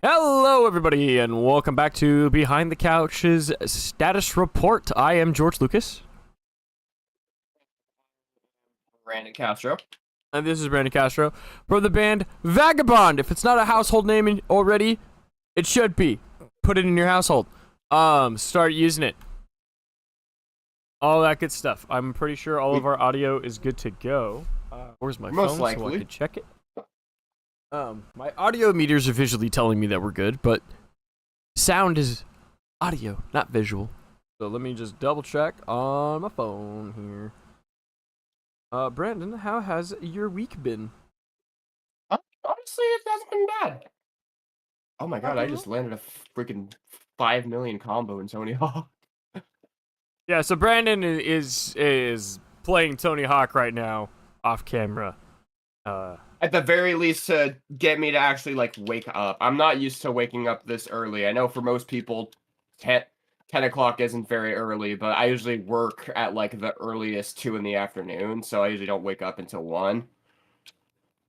Hello, everybody, and welcome back to Behind the Couch's status report. I am George Lucas. Brandon Castro. And this is Brandon Castro from the band Vagabond. If it's not a household name already, it should be. Put it in your household. Start using it. All that good stuff. I'm pretty sure all of our audio is good to go. Where's my phone so I can check it? My audio meters are visually telling me that we're good, but sound is audio, not visual. So let me just double check on my phone here. Brandon, how has your week been? Honestly, it hasn't been bad. Oh my god, I just landed a freaking 5 million combo in Tony Hawk. Yeah, so Brandon is playing Tony Hawk right now, off camera. At the very least, to get me to actually, like, wake up. I'm not used to waking up this early. I know for most people, 10 o'clock isn't very early, but I usually work at, like, the earliest 2 in the afternoon, so I usually don't wake up until 1.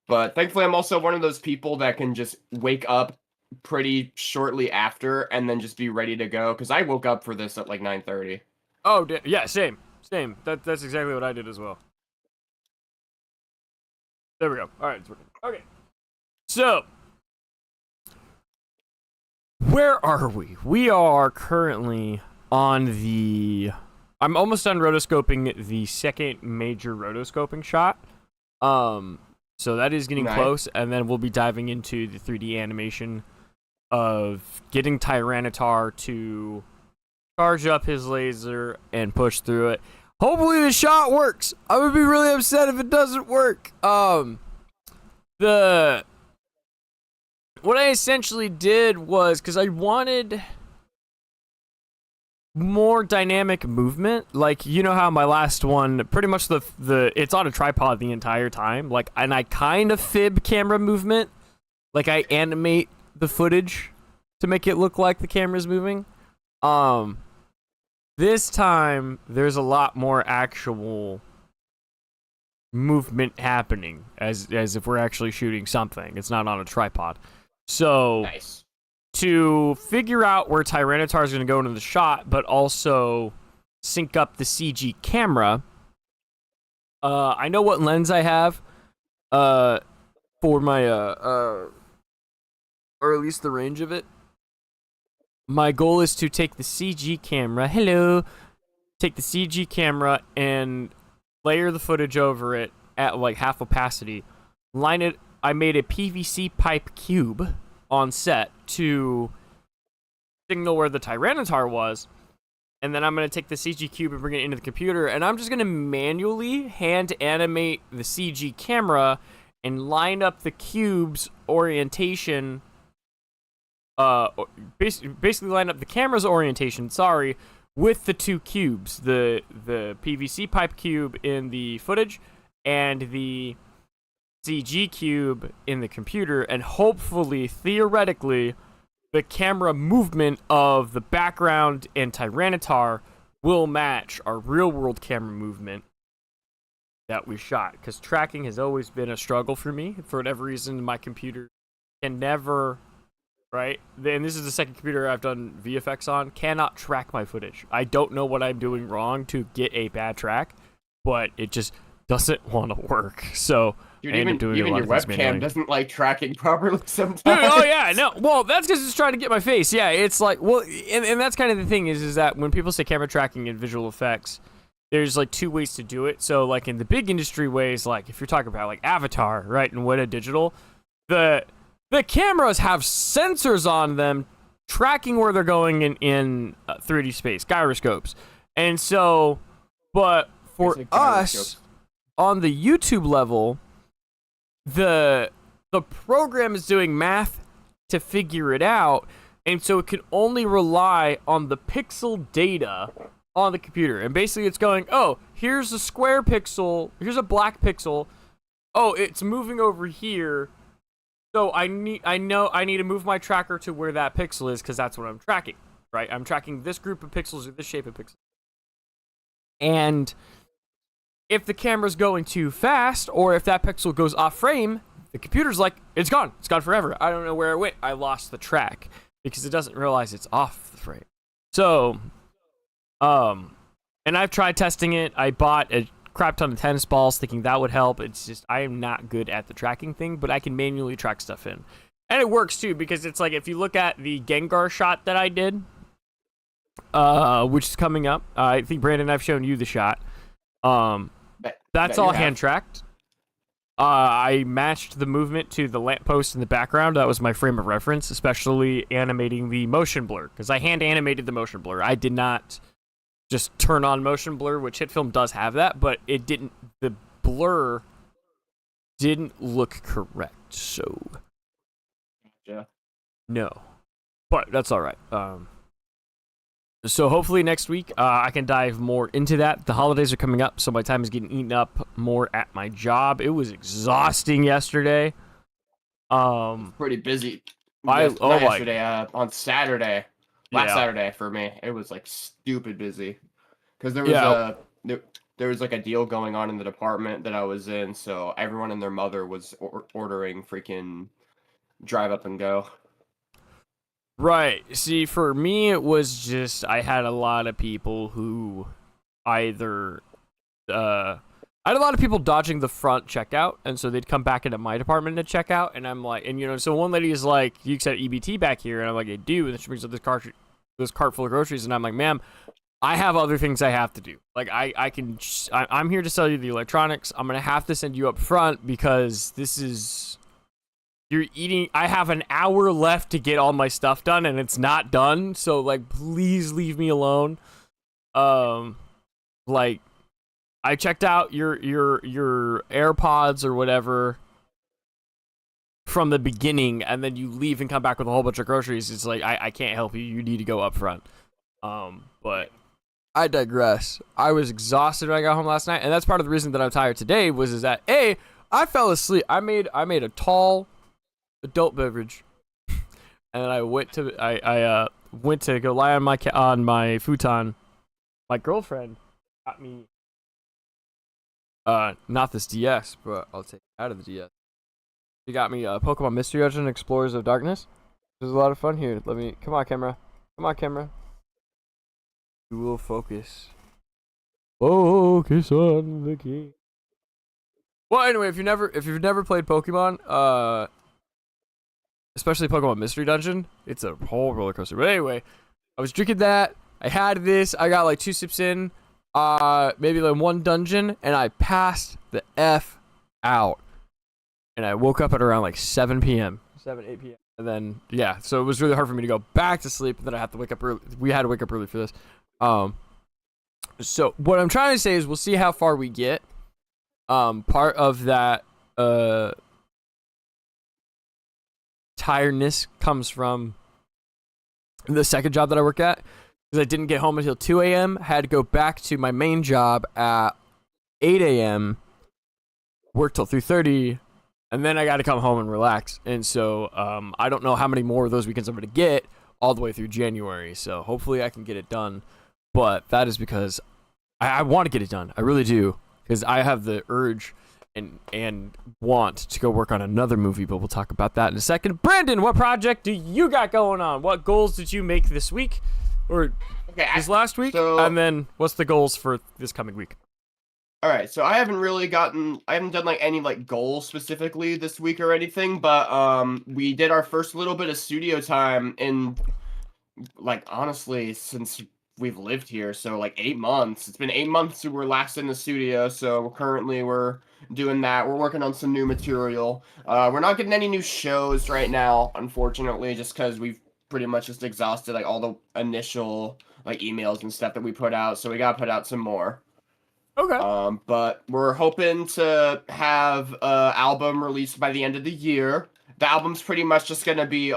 But thankfully, I'm also one of those people that can just wake up pretty shortly after and then just be ready to go, because I woke up for this at, like, 9:30. Oh, yeah, same. That's exactly what I did as well. There we go. All right, it's working. Okay. So, where are we? We are currently on the... I'm almost done rotoscoping the second major rotoscoping shot. So that is getting close, and then we'll be diving into the 3D animation of getting Tyranitar to charge up his laser and push through it. Hopefully the shot works. I would be really upset if it doesn't work. What I essentially did was, because I wanted more dynamic movement, like, you know how my last one, pretty much it's on a tripod the entire time, like, and I kind of fib camera movement, like I animate the footage to make it look like the camera's moving. This time, there's a lot more actual movement happening, as if we're actually shooting something. It's not on a tripod. So, Nice. To figure out where Tyranitar is going to go into the shot, but also sync up the CG camera, I know what lens I have for my, or at least the range of it. My goal is to take the CG camera, take the CG camera and layer the footage over it at like half opacity. Line it, I made a PVC pipe cube on set to signal where the Tyranitar was. And then I'm going to take the CG cube and bring it into the computer. And I'm just going to manually hand animate the CG camera and line up the cube's orientation. Basically line up the camera's orientation, with the two cubes, the PVC pipe cube in the footage and the CG cube in the computer, and hopefully, theoretically, the camera movement of the background and Tyranitar will match our real-world camera movement that we shot, because tracking has always been a struggle for me. For whatever reason, my computer can never... Right? And this is the second computer I've done VFX on. Cannot track my footage. I don't know what I'm doing wrong to get a bad track, but it just doesn't want to work. So, Dude, even your webcam doesn't like tracking properly sometimes. Dude, oh yeah, no. Well, that's because it's trying to get my face. Yeah, it's like, well, and that's kind of the thing is that when people say camera tracking and visual effects, there's like two ways to do it. So, like in the big industry ways, like if you're talking about like Avatar, right, and Weta Digital, the cameras have sensors on them tracking where they're going in 3D space, gyroscopes. And so, but for us, on the YouTube level, the program is doing math to figure it out, and so it can only rely on the pixel data on the computer. And basically it's going, oh, here's a square pixel, here's a black pixel, oh, it's moving over here. So I need to move my tracker to where that pixel is, because that's what I'm tracking, right? I'm tracking this group of pixels or this shape of pixels. And if the camera's going too fast, or if that pixel goes off frame, the computer's like, it's gone forever. I don't know where it went. I lost the track because it doesn't realize it's off the frame. So, and I've tried testing it. I bought a crap ton of tennis balls thinking that would help. It's just, I am not good at the tracking thing, but I can manually track stuff in. And it works too, because it's like, if you look at the Gengar shot that I did, which is coming up, I think, Brandon, I've shown you the shot. That's all hand tracked. I matched the movement to the lamppost in the background. That was my frame of reference, especially animating the motion blur, because I hand animated the motion blur. I did not just turn on motion blur, which Hitfilm does have that, but it didn't. The blur didn't look correct, so yeah, no, but that's all right. So hopefully next week I can dive more into that. The holidays are coming up, so my time is getting eaten up more at my job. It was exhausting yesterday. Pretty busy. Yesterday, on Saturday, last Saturday for me, it was like stupid busy because there was there was like a deal going on in the department that I was in, so everyone and their mother was ordering freaking drive up and go. Right. See, for me, it was just, I had a lot of people who either, I had a lot of people dodging the front checkout, and so they'd come back into my department to check out, and I'm like, and you know, so one lady is like, you accept EBT back here, and I'm like, I do, and then she brings up this cart full of groceries, and I'm like, ma'am, I have other things I have to do. Like, I'm here to sell you the electronics. I'm going to have to send you up front because this is... You're eating. I have an hour left to get all my stuff done, and it's not done. So, like, please leave me alone. Like, I checked out your AirPods or whatever from the beginning, and then you leave and come back with a whole bunch of groceries. It's like I can't help you. You need to go up front. But I digress. I was exhausted when I got home last night, and that's part of the reason that I'm tired today. Is that I fell asleep. I made a tall adult beverage, and then I went to go lie on my futon. My girlfriend got me not this DS, but I'll take it out of the DS. She got me Pokemon Mystery Dungeon Explorers of Darkness. There's a lot of fun here. Come on, camera. You will focus on the game. Well, anyway, if you've never played Pokemon, especially Pokemon Mystery Dungeon, it's a whole roller coaster. But anyway, I was drinking that. I had this. I got like 2 sips in, maybe like 1 dungeon, and I passed the F out. And I woke up at around like 8 p.m. And then, yeah, so it was really hard for me to go back to sleep. And then I had to wake up early. We had to wake up early for this. So what I'm trying to say is we'll see how far we get. Part of that, tiredness comes from the second job that I work at, because I didn't get home until 2 a.m. Had to go back to my main job at 8 a.m. work till 3:30, and then I got to come home and relax. And so I don't know how many more of those weekends I'm going to get all the way through January. So hopefully I can get it done. But that is because I want to get it done. I really do, because I have the urge and want to go work on another movie, but we'll talk about that in a second. Brandon, what project do you got going on? What goals did you make this week, or this last week? And then what's the goals for this coming week? All right, so I haven't done like any like goals specifically this week or anything, but we did our first little bit of studio time in, like, honestly, since we've lived here, so like 8 months. It's been 8 months since we were last in the studio, so currently we're doing that. We're working on some new material. We're not getting any new shows right now, unfortunately, just because we've pretty much just exhausted like all the initial like emails and stuff that we put out, so we gotta put out some more. Okay. But we're hoping to have an album released by the end of the year. The album's pretty much just gonna be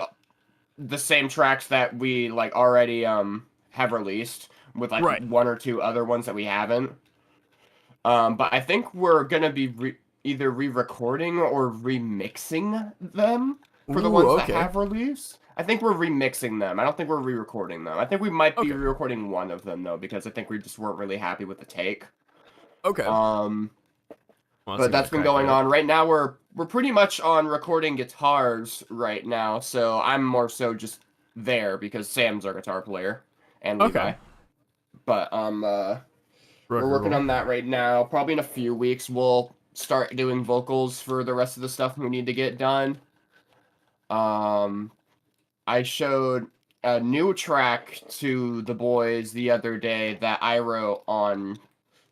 the same tracks that we like already have released, with like 1 or 2 other ones that we haven't. But I think we're gonna be either re-recording or remixing them for the ones that have released. I think we're remixing them. I don't think we're re-recording them. I think we might be re-recording one of them though, because I think we just weren't really happy with the take. Okay. Well, But that's been going on. Right now we're pretty much on recording guitars right now, so I'm more so just there because Sam's our guitar player and Levi. But we're working on that right now. Probably in a few weeks we'll start doing vocals for the rest of the stuff we need to get done. I showed a new track to the boys the other day that I wrote on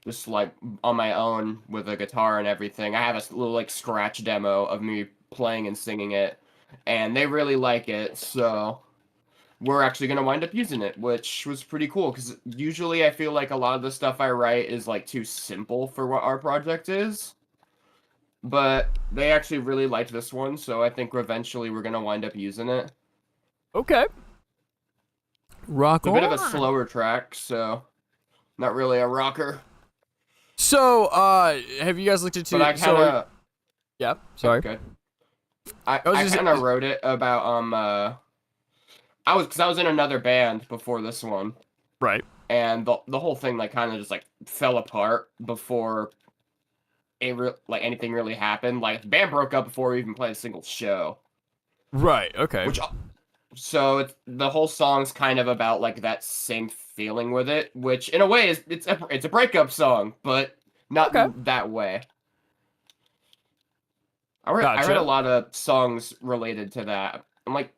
just like on my own with a guitar and everything. I have a little like scratch demo of me playing and singing it, and they really like it, so we're actually going to wind up using it, which was pretty cool because usually I feel like a lot of the stuff I write is like too simple for what our project is. But they actually really liked this one, so I think eventually we're going to wind up using it. Okay. Rock on. It's a bit of a slower track, so not really a rocker. So, have you guys looked into... But I kind of... Yeah, sorry. Okay. I kind of wrote it about, I was in another band before this one. Right. And the whole thing, like, kind of just, like, fell apart before anything really happened. Like, the band broke up before we even played a single show. Right, okay. So the whole song's kind of about, like, that same feeling with it, which, in a way, it's a breakup song, but not that way. I read a lot of songs related to that. I'm like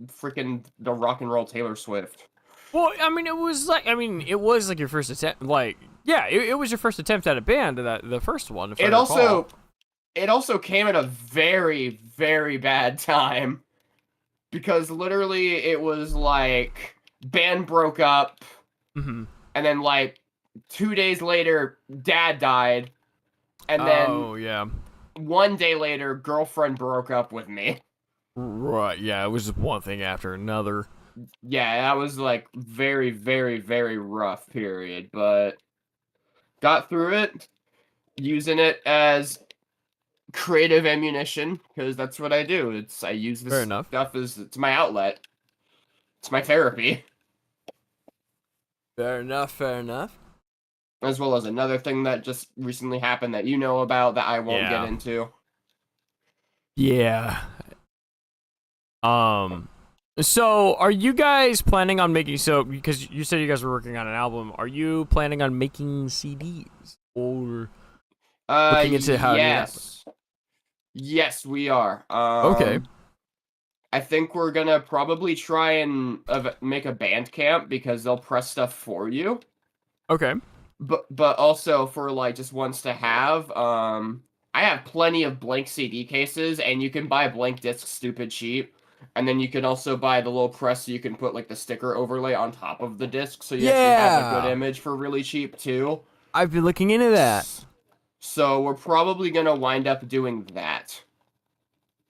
freaking the rock and roll Taylor Swift. Well, I mean, it was like your first attempt. Like, yeah, it was your first attempt at a band. The first one. If I recall. It also came at a very, very bad time because literally it was like band broke up, and then like 2 days later, Dad died, and then 1 day later, girlfriend broke up with me. Right, yeah, it was just one thing after another. Yeah, that was like very, very, very rough period, but got through it, using it as creative ammunition, because that's what I do. I use this stuff it's my outlet. It's my therapy. Fair enough. As well as another thing that just recently happened that you know about that I won't get into. Yeah. So are you guys planning on making, because you said you guys were working on an album, are you planning on making CDs or looking into how to do that? Yes, we are. Okay. I think we're gonna probably try and make a Bandcamp because they'll press stuff for you. Okay. But also for like just ones to have, I have plenty of blank CD cases, and you can buy a blank disc stupid cheap. And then you can also buy the little press so you can put like the sticker overlay on top of the disc, so you actually have a good image for really cheap too. I've been looking into that. So we're probably gonna wind up doing that.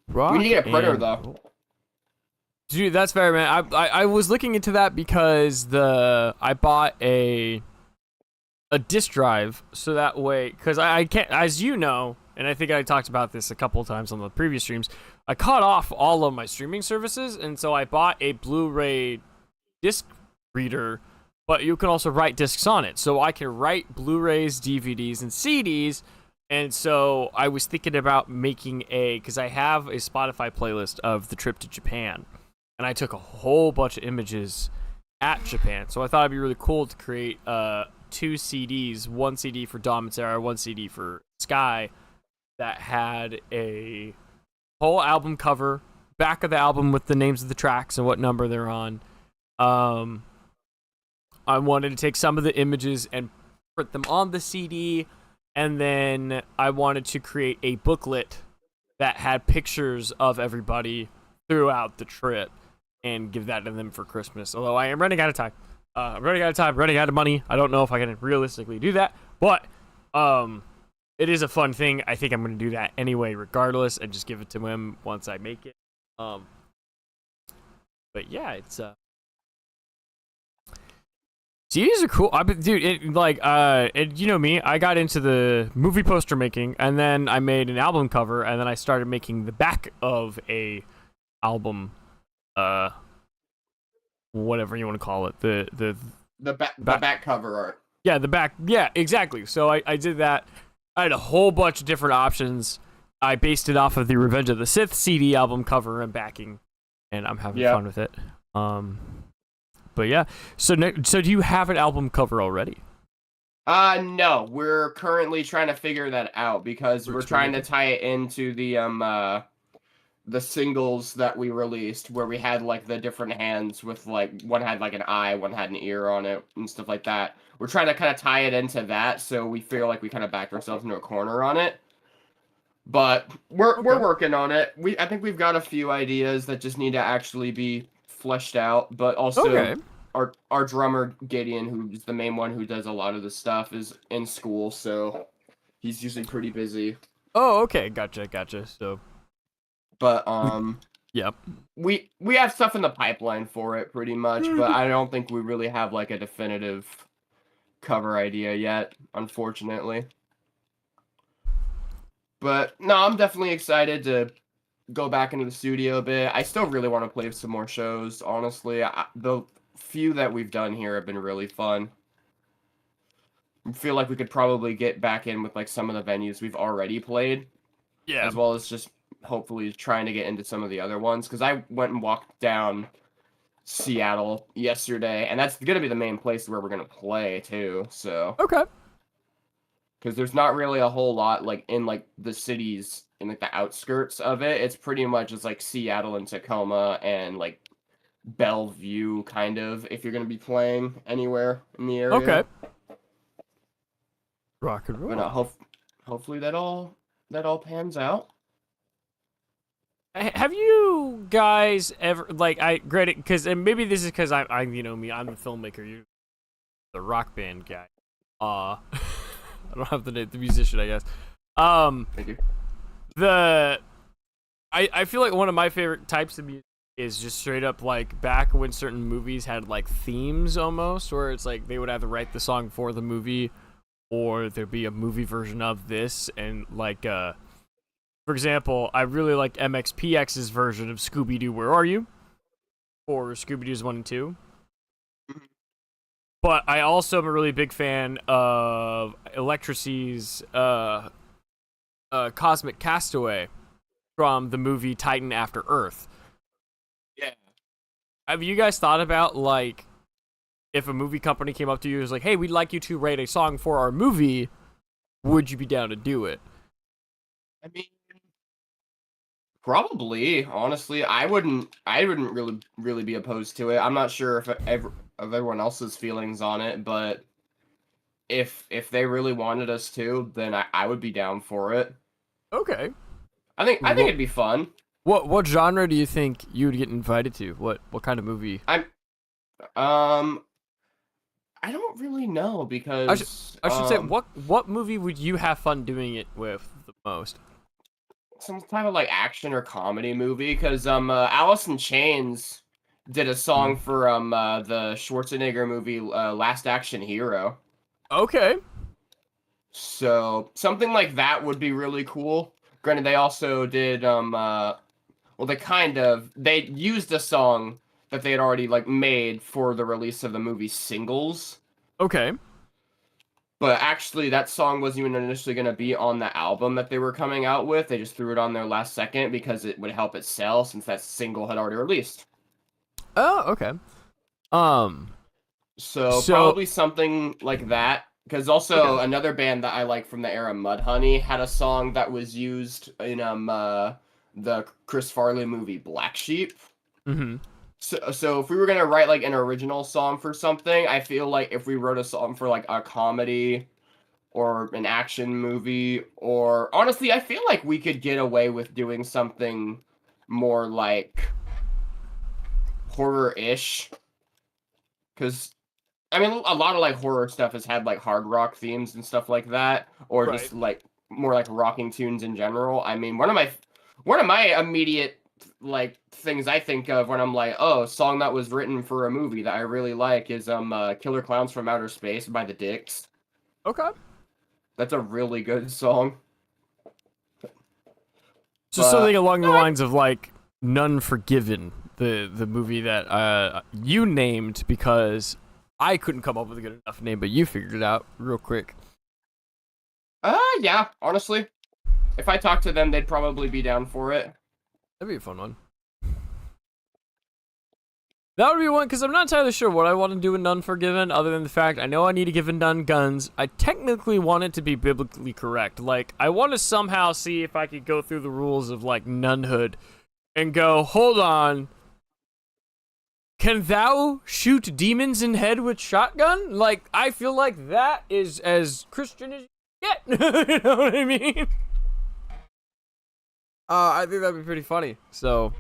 We need to get a printer though. Dude, that's fair, man. I was looking into that because I bought a disk drive so that way, because I can't, as you know, and I think I talked about this a couple of times on the previous streams, I cut off all of my streaming services, and so I bought a Blu-ray disc reader, but you can also write discs on it. So I can write Blu-rays, DVDs, and CDs, and so I was thinking about making because I have a Spotify playlist of the trip to Japan, and I took a whole bunch of images at Japan, so I thought it'd be really cool to create 2 CDs, 1 CD for Dom and Sarah, 1 CD for Sky, that had a whole album cover, back of the album with the names of the tracks and what number they're on. I wanted to take some of the images and print them on the CD, and then I wanted to create a booklet that had pictures of everybody throughout the trip and give that to them for Christmas. Although I am running out of time. Running out of money. I don't know if I can realistically do that, but it is a fun thing. I think I'm going to do that anyway, regardless, and just give it to him once I make it. But yeah, it's CDs are cool. Dude, you know me. I got into the movie poster making, and then I made an album cover, and then I started making the back of a album. Whatever you want to call it, the back cover art. Yeah, the back. Yeah, exactly. So I did that. I had a whole bunch of different options. I based it off of the Revenge of the Sith CD album cover and backing, and I'm having fun with it. But yeah, so do you have an album cover already? No, we're currently trying to figure that out because we're trying to tie it into the singles that we released, where we had like the different hands with like one had like an eye, one had an ear on it, and stuff like that. We're trying to kind of tie it into that, so we feel like we kind of backed ourselves into a corner on it. But we're working on it. I think we've got a few ideas that just need to actually be fleshed out. But also, our drummer Gideon, who's the main one who does a lot of the stuff, is in school, so he's usually pretty busy. Oh, okay, gotcha. So, but yep, we have stuff in the pipeline for it, pretty much. But I don't think we really have like a definitive cover idea yet, unfortunately. But no, I'm definitely excited to go back into the studio a bit. I still really want to play some more shows, honestly. The few that we've done here have been really fun. I feel like we could probably get back in with like some of the venues we've already played. Yeah. As well as just hopefully trying to get into some of the other ones. Because I went and walked down Seattle yesterday, and that's going to be the main place where we're going to play, too. So. Okay. Because there's not really a whole lot like in like the cities in like the outskirts of it. It's pretty much just like Seattle and Tacoma and like Bellevue, kind of, if you're gonna be playing anywhere in the area. Okay. Rock and roll. But hopefully that all pans out. Have you guys ever granted, because and maybe this is because I'm you know me, I'm the filmmaker, you're the rock band guy. I don't have the name, the musician, I guess. Thank you. I feel like one of my favorite types of music is just straight up like back when certain movies had like themes almost, where it's like they would either write the song for the movie or there'd be a movie version of this, and like for example, I really like MXPX's version of Scooby-Doo Where Are You? Or Scooby-Doo's 1 and 2. But I also am a really big fan of Electricity's Cosmic Castaway from the movie Titan After Earth. Yeah. Have you guys thought about, like, if a movie company came up to you and was like, hey, we'd like you to write a song for our movie, would you be down to do it? I mean, probably, honestly. I wouldn't really be opposed to it. I'm not sure if of everyone else's feelings on it, but if they really wanted us to, then I would be down for it. Okay. I think it'd be fun. What genre do you think you would get invited to? What kind of movie? I don't really know, because I should say, what movie would you have fun doing it with the most? Some type of like action or comedy movie, because Alice in Chains did a song for the Schwarzenegger movie Last Action Hero. Okay. So something like that would be really cool. Granted, they also did they used a song that they had already like made for the release of the movie Singles. Okay. But actually, that song wasn't even initially going to be on the album that they were coming out with. They just threw it on there last second because it would help it sell, since that single had already released. Oh, okay. So probably something like that. Because also another band that I like from the era, Mudhoney, had a song that was used in the Chris Farley movie Black Sheep. Mm-hmm. So if we were gonna write like an original song for something, I feel like if we wrote a song for like a comedy or an action movie, or honestly, I feel like we could get away with doing something more like horror-ish. Because I mean, a lot of like horror stuff has had like hard rock themes and stuff like that, or just like more like rocking tunes in general. I mean, one of my immediate like things I think of when I'm like, oh, a song that was written for a movie that I really like is Killer Clowns from Outer Space by the Dicks. Okay. That's a really good song. So something along the lines of like None Forgiven, the movie that you named, because I couldn't come up with a good enough name, but you figured it out real quick. Yeah, honestly. If I talk to them, they'd probably be down for it. That'd be a fun one. That would be one, because I'm not entirely sure what I want to do with Unforgiven, other than the fact I know I need to give a nun guns. I technically want it to be biblically correct. Like, I want to somehow see if I could go through the rules of, like, nunhood and go, hold on, can thou shoot demons in head with shotgun? Like, I feel like that is as Christian as you get. You know what I mean? I think that'd be pretty funny. So,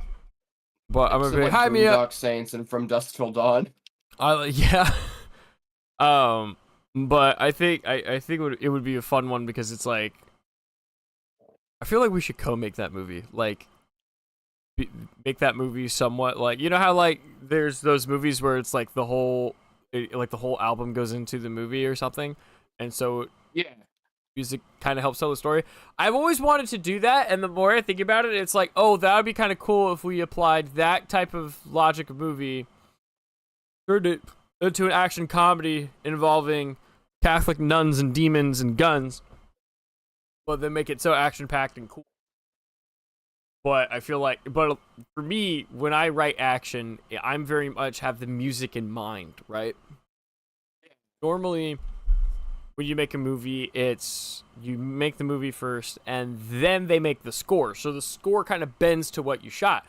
but I'm gonna be like hi Mia. Boondock Saints and From Dusk Till Dawn. Yeah. But I think it would be a fun one because it's like, I feel like we should co-make that movie. Like, make that movie somewhat like, you know how like there's those movies where it's like the whole album goes into the movie or something, and so yeah, music kind of helps tell the story. I've always wanted to do that, and the more I think about it, it's like, oh, that would be kind of cool if we applied that type of logic of movie, turned it into an action comedy involving Catholic nuns and demons and guns, but then make it so action-packed and cool. But I feel like, but for me, when I write action, I'm very much have the music in mind, right? Normally, when you make a movie, it's you make the movie first, and then they make the score. So the score kind of bends to what you shot.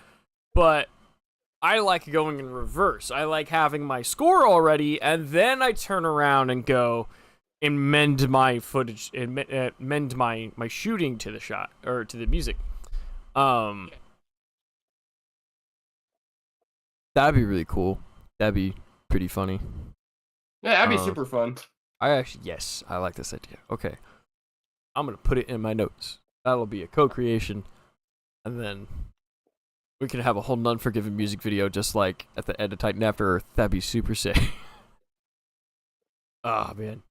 But I like going in reverse. I like having my score already, and then I turn around and go and mend my footage, and mend my shooting to the shot, or to the music. That'd be really cool. That'd be pretty funny. Yeah, that'd be super fun. Yes, I like this idea. Okay. I'm gonna put it in my notes. That'll be a co-creation. And then we can have a whole Unforgiven music video just like at the end of Titan After Earth. That'd be super sick. Oh, man.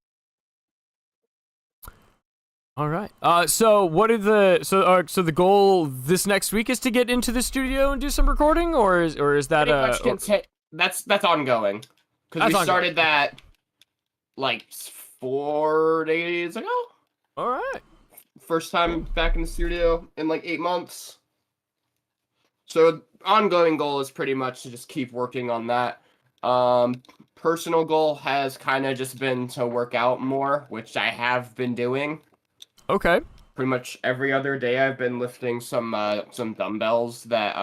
All right. So what are the so the goal this next week is to get into the studio and do some recording, or is that that's ongoing, because we started that like 4 days ago. All right. First time back in the studio in like 8 months. So ongoing goal is pretty much to just keep working on that. Personal goal has kind of just been to work out more, which I have been doing. Okay. Pretty much every other day I've been lifting some dumbbells that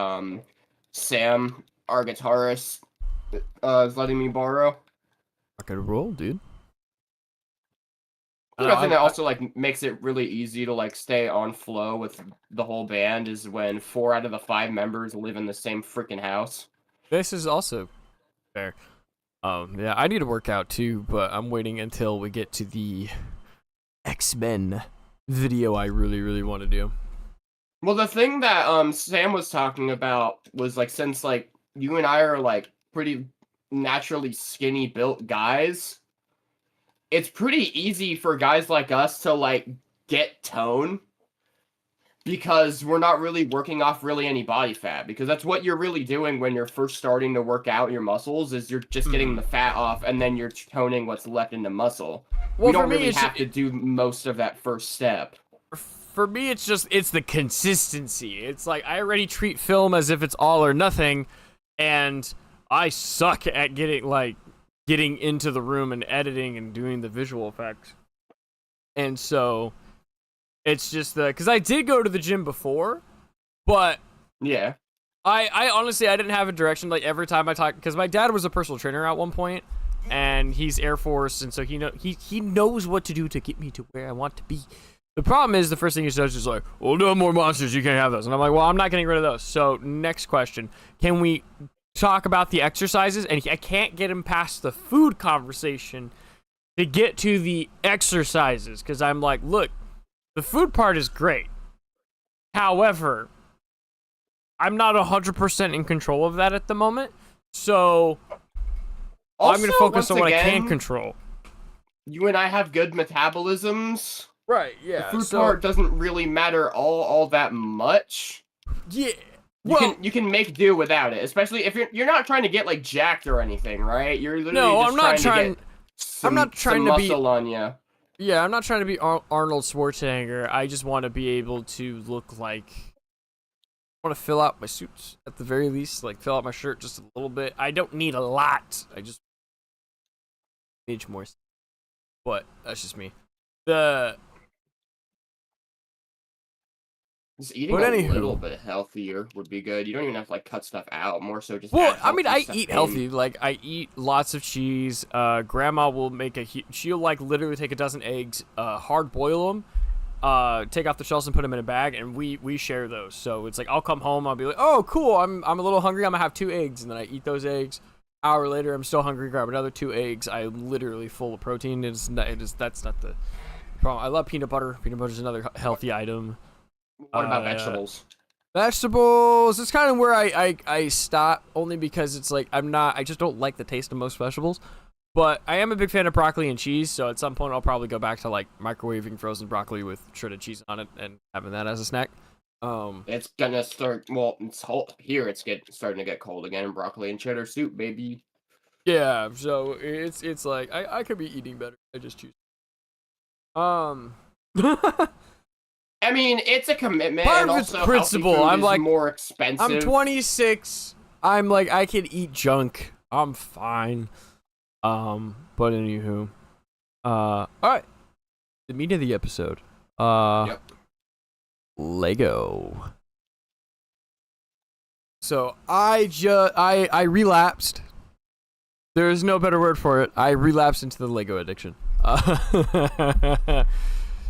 Sam, our guitarist, is letting me borrow. I could roll, dude. Another thing that also like makes it really easy to like stay on flow with the whole band is when 4 out of the 5 members live in the same freaking house. This is also fair. Yeah, I need to work out too, but I'm waiting until we get to the X-Men video I really, really want to do. Well, the thing that Sam was talking about was like, since like you and I are like pretty naturally skinny built guys, it's pretty easy for guys like us to like get tone, because we're not really working off really any body fat, because that's what you're really doing when you're first starting to work out your muscles, is you're just getting the fat off and then you're toning what's left in the muscle. Well, we don't really have to do most of that first step. For me, it's the consistency. It's like I already treat film as if it's all or nothing, and I suck at getting into the room and editing and doing the visual effects. And so it's just because I did go to the gym before, but yeah, I honestly I didn't have a direction. Like every time I talk, because my dad was a personal trainer at one point, and he's Air Force, and so he knows what to do to get me to where I want to be. The problem is the first thing he says is like, well, no more monsters, you can't have those. And I'm like, well, I'm not getting rid of those. So next question, can we talk about the exercises? And I can't get him past the food conversation to get to the exercises, because I'm like, look, the food part is great. However, I'm not 100% in control of that at the moment. So also, I'm going to focus on what I can control. You and I have good metabolisms. Right, yeah. The food part doesn't really matter all that much. Yeah. You can make do without it, especially if you're not trying to get like jacked or anything, right? You're literally no, just I'm not trying. To get some, I'm not trying some to be muscle on you. Yeah, I'm not trying to be Arnold Schwarzenegger. I just want to be able to look like. I want to fill out my suits at the very least, like fill out my shirt just a little bit. I don't need a lot. I just need more. But that's just me. The Just eating a little bit healthier would be good. You don't even have to like cut stuff out. More so just. Well, add I mean, I stuff eat in. healthy. Like I eat lots of cheese. Grandma will make she'll like literally take a dozen eggs, hard boil them, take off the shells and put them in a bag, and we share those. So it's like I'll come home, I'll be like, oh cool, I'm a little hungry. I'm gonna have 2 eggs, and then I eat those eggs. Hour later, I'm still hungry. Grab another 2 eggs. I literally full of protein. That's not the problem. I love peanut butter. Peanut butter is another healthy item. What about vegetables? Vegetables. It's kind of where I stop, only because it's like I just don't like the taste of most vegetables. But I am a big fan of broccoli and cheese, so at some point I'll probably go back to like microwaving frozen broccoli with shredded cheese on it and having that as a snack. It's gonna start. Well, it's here. It's starting to get cold again. Broccoli and cheddar soup, baby. Yeah, so it's like I could be eating better. I just choose. I mean, it's a commitment. Part and of it's also principle. healthy food I'm is like more expensive. I'm 26. I'm like I can eat junk. I'm fine. But anywho, all right. The meat of the episode. Yep. Lego. So I relapsed. There is no better word for it. I relapsed into the Lego addiction.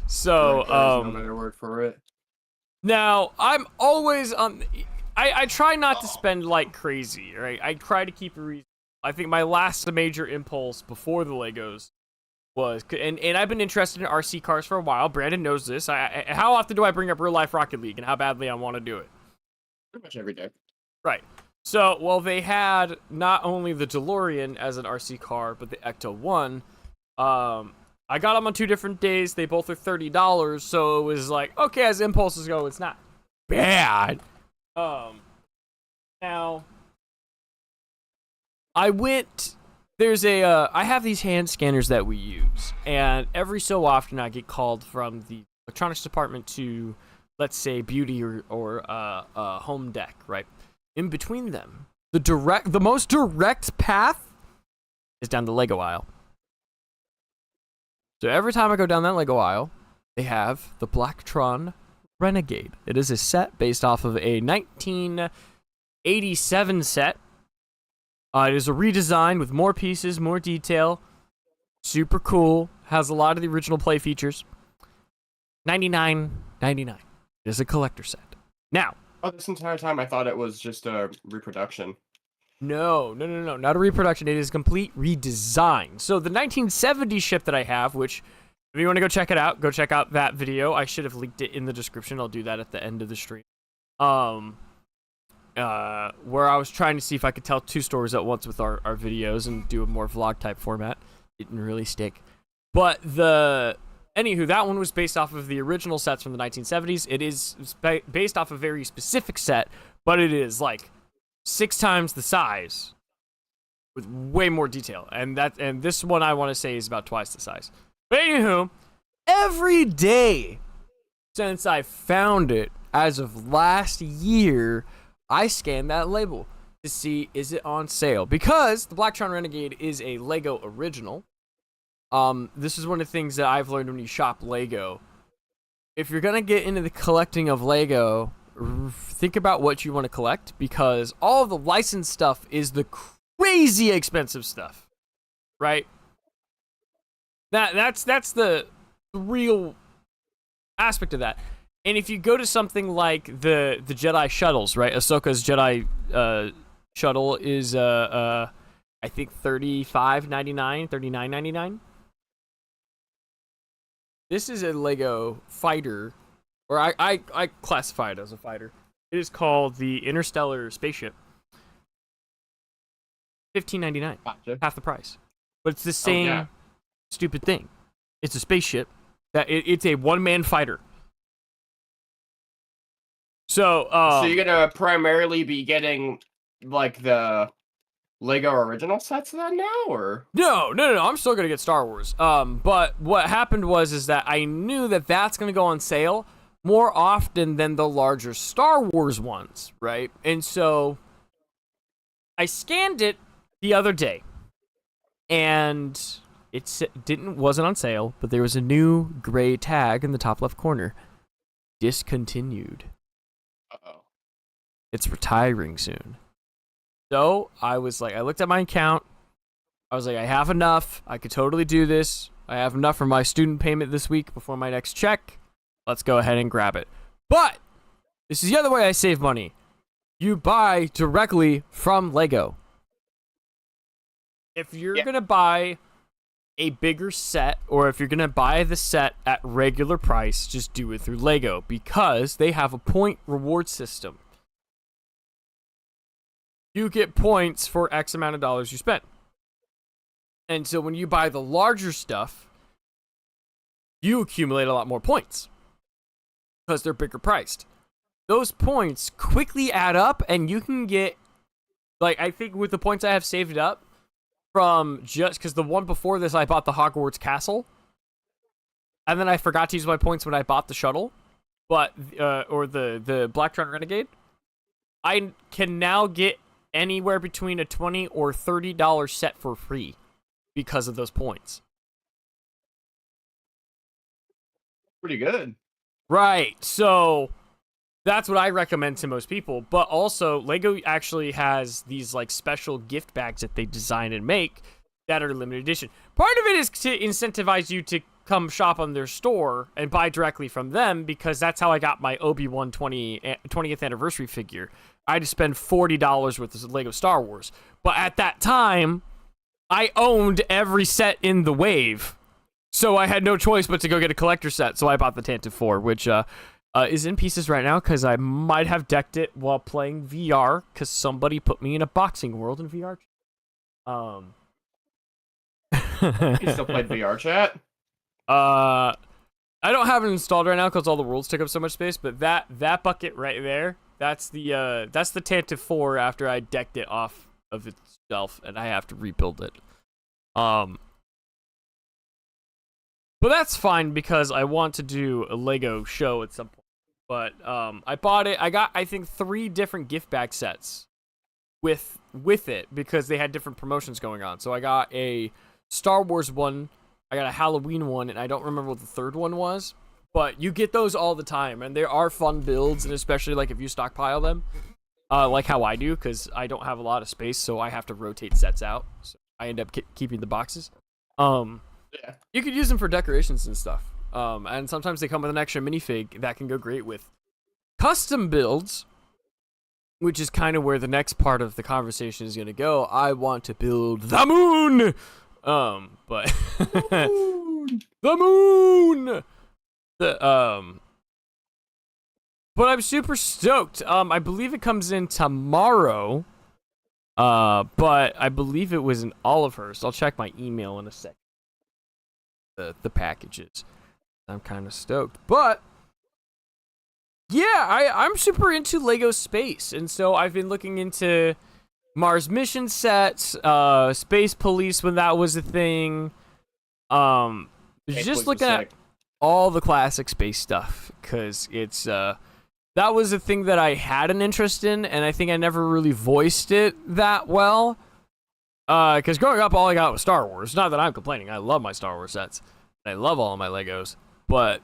So There's no better word for it. now I'm always on. I try not to spend like crazy, right? I try to keep a reason. I think my last major impulse before the Legos was, and I've been interested in RC cars for a while. Brandon knows this. How often do I bring up real life Rocket League and how badly I want to do it? Pretty much every day. Right. So, well, they had not only the DeLorean as an RC car, but the Ecto 1. I got them on 2 different days. They both are $30, so it was like, okay, as impulses go, it's not bad. Now, I went. I have these hand scanners that we use, and every so often I get called from the electronics department to, let's say, beauty or home deck, right? In between them, the most direct path is down the Lego aisle. So every time I go down that Lego aisle, they have the Blacktron Renegade. It is a set based off of a 1987 set. It is a redesign with more pieces, more detail. Super cool. Has a lot of the original play features. $99.99. It is a collector set. Now. Oh, this entire time I thought it was just a reproduction. No. Not a reproduction. It is a complete redesign. So the 1970s ship that I have, which if you want to go check it out, go check out that video. I should have linked it in the description. I'll do that at the end of the stream. Where I was trying to see if I could tell 2 stories at once with our videos and do a more vlog type format. Didn't really stick. But anywho, that one was based off of the original sets from the 1970s. It is based off a very specific set, but it is like 6 times the size with way more detail. And this one I want to say is about twice the size. But anywho, every day since I found it, as of last year, I scanned that label to see is it on sale, because the Blacktron Renegade is a Lego original. This is one of the things that I've learned when you shop Lego. If you're gonna get into the collecting of Lego, think about what you want to collect, because all of the licensed stuff is the crazy expensive stuff, right? That's the real aspect of that. And if you go to something like the Jedi shuttles, right? Ahsoka's Jedi shuttle is I think $35.99, $39.99. This is a Lego fighter, or I classify it as a fighter. It is called the Interstellar Spaceship. $15.99, Gotcha. half the price. But it's the same stupid thing. It's a spaceship that it's a one-man fighter. So you're gonna primarily be getting like the Lego original sets then now, or? No. I'm still gonna get Star Wars. But what happened is that I knew that that's gonna go on sale more often than the larger Star Wars ones, right? And so I scanned it the other day, and wasn't on sale, but there was a new gray tag in the top left corner, discontinued. Uh-oh. It's retiring soon. So I looked at my account. I was like, I have enough. I could totally do this. I have enough for my student payment this week before my next check. Let's go ahead and grab it. But this is the other way I save money. You buy directly from Lego. If you're going to buy a bigger set, or if you're going to buy the set at regular price, just do it through Lego, because they have a point reward system. You get points for X amount of dollars you spent. And so when you buy the larger stuff, you accumulate a lot more points because they're bigger priced. Those points quickly add up, and you can get, like, I think with the points I have saved up from just because the one before this I bought the Hogwarts Castle, and then I forgot to use my points when I bought the shuttle, or the Blacktron Renegade. I can now get anywhere between a $20 or $30 set for free because of those points. Pretty good. Right. So that's what I recommend to most people. But also, Lego actually has these like special gift bags that they design and make that are limited edition. Part of it is to incentivize you to come shop on their store and buy directly from them, because that's how I got my Obi-Wan 20th anniversary figure. I had to spend $40 worth of Lego Star Wars. But at that time, I owned every set in the wave. So I had no choice but to go get a collector set. So I bought the Tantive 4, which is in pieces right now because I might have decked it while playing VR because somebody put me in a boxing world in VR. You still played VR chat? I don't have it installed right now because all the worlds took up so much space, but that bucket right there, that's the Tantive 4 after I decked it off of itself and I have to rebuild it. But that's fine because I want to do a Lego show at some point. But I bought it. I got, I think, 3 different gift bag sets with it because they had different promotions going on. So I got a Star Wars one, I got a Halloween one, and I don't remember what the third one was. But you get those all the time, and there are fun builds, and especially like if you stockpile them, like how I do, because I don't have a lot of space, so I have to rotate sets out. So I end up keeping the boxes. Yeah. You could use them for decorations and stuff. And sometimes they come with an extra minifig that can go great with custom builds, which is kind of where the next part of the conversation is going to go. I want to build the moon. But the moon. But I'm super stoked. I believe it comes in tomorrow. But I believe it was in Olivehurst. I'll check my email in a sec. The packages. I'm kind of stoked. But yeah, I'm super into Lego space, and so I've been looking into Mars mission sets, Space Police when that was a thing. Just looking at all the classic space stuff, because it's that was a thing that I had an interest in, and I think I never really voiced it that well. Because growing up, all I got was Star Wars. Not that I'm complaining. I love my Star Wars sets. I love all of my Legos. But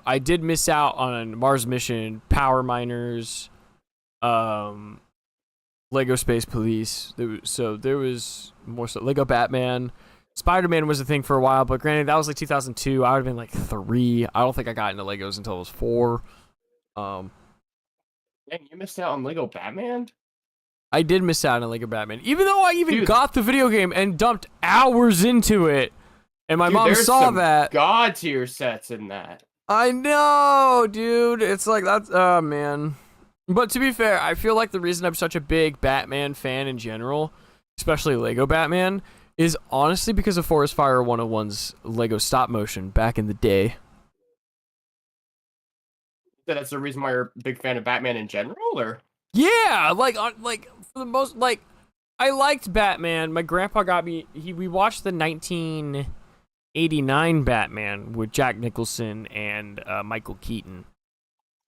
I did miss out on Mars Mission, Power Miners, Lego Space Police. There was more stuff. Lego Batman. Spider-Man was a thing for a while, but granted, that was like 2002. I would have been like 3. I don't think I got into Legos until I was 4. Dang, you missed out on Lego Batman? I did miss out on Lego Batman. Even though I got the video game and dumped hours into it. And my mom saw that. God tier sets in that. I know, dude. It's like, that's, oh, man. But to be fair, I feel like the reason I'm such a big Batman fan in general, especially Lego Batman, is honestly because of Forest Fire 101's Lego stop motion back in the day. That's the reason why you're a big fan of Batman in general, or? Yeah, like for the most, like, I liked Batman. My grandpa got me. We watched the 1989 Batman with Jack Nicholson and Michael Keaton.